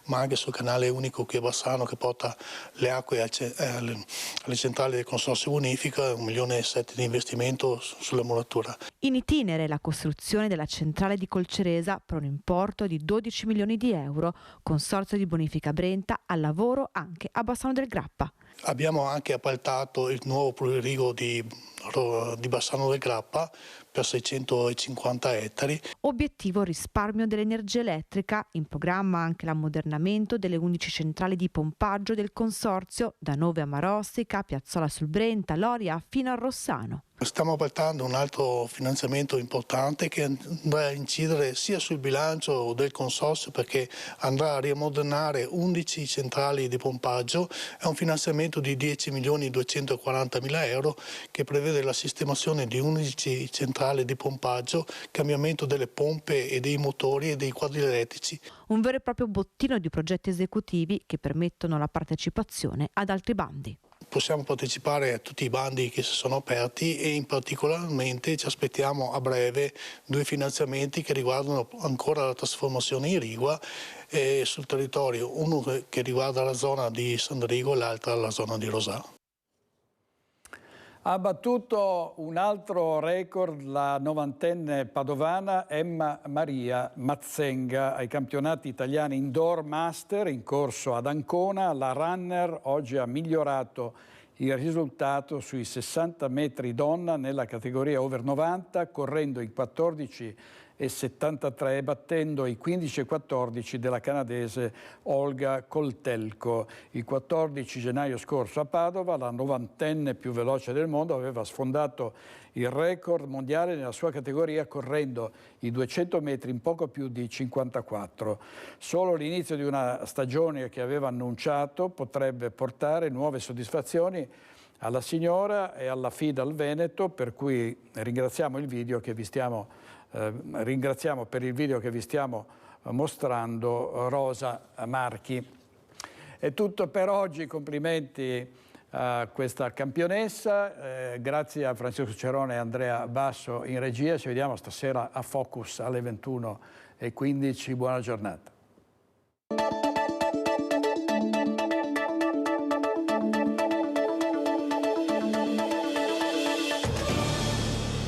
Speaker 3: ma anche sul canale unico qui a Bassano che porta le acque alle centrali del Consorzio Bonifica, 1,7 milioni di investimento sulla muratura.
Speaker 13: In itinere la costruzione della centrale di Colceresa per un importo di 12 milioni di euro, Consorzio di Bonifica Brenta al lavoro anche a Bassano del Grappa.
Speaker 3: Abbiamo anche appaltato il nuovo pluririgo di Bassano del Grappa per 650 ettari.
Speaker 13: Obiettivo risparmio dell'energia elettrica, in programma anche l'ammodernamento delle 11 centrali di pompaggio del Consorzio, da Nove a Marostica, Piazzola sul Brenta, Loria fino a Rossano.
Speaker 3: Stiamo appaltando un altro finanziamento importante che andrà a incidere sia sul bilancio del Consorzio perché andrà a rimodernare 11 centrali di pompaggio. È un finanziamento di 10.240.000 euro che prevede la sistemazione di 11 centrali di pompaggio, cambiamento delle pompe e dei motori e dei quadri elettrici.
Speaker 13: Un vero e proprio bottino di progetti esecutivi che permettono la partecipazione ad altri bandi.
Speaker 3: Possiamo partecipare a tutti i bandi che si sono aperti e in particolarmente ci aspettiamo a breve 2 finanziamenti che riguardano ancora la trasformazione irrigua sul territorio, uno che riguarda la zona di San Rigo e l'altra la zona di Rosà.
Speaker 1: Ha battuto un altro record la 90enne padovana Emma Maria Mazzenga ai campionati italiani Indoor Master in corso ad Ancona. La runner oggi ha migliorato il risultato sui 60 metri donna nella categoria over 90, correndo in 14,73, battendo i 15,14 della canadese Olga Koltelko. Il 14 gennaio scorso a Padova la 90enne più veloce del mondo aveva sfondato il record mondiale nella sua categoria correndo i 200 metri in poco più di 54. Solo l'inizio di una stagione che aveva annunciato potrebbe portare nuove soddisfazioni alla signora e alla FIDAL Veneto, per cui ringraziamo per il video che vi stiamo mostrando Rosa Marchi. È tutto per oggi, complimenti a questa campionessa, grazie a Francesco Cerone e Andrea Basso in regia, ci vediamo stasera a Focus alle 21:15, buona giornata.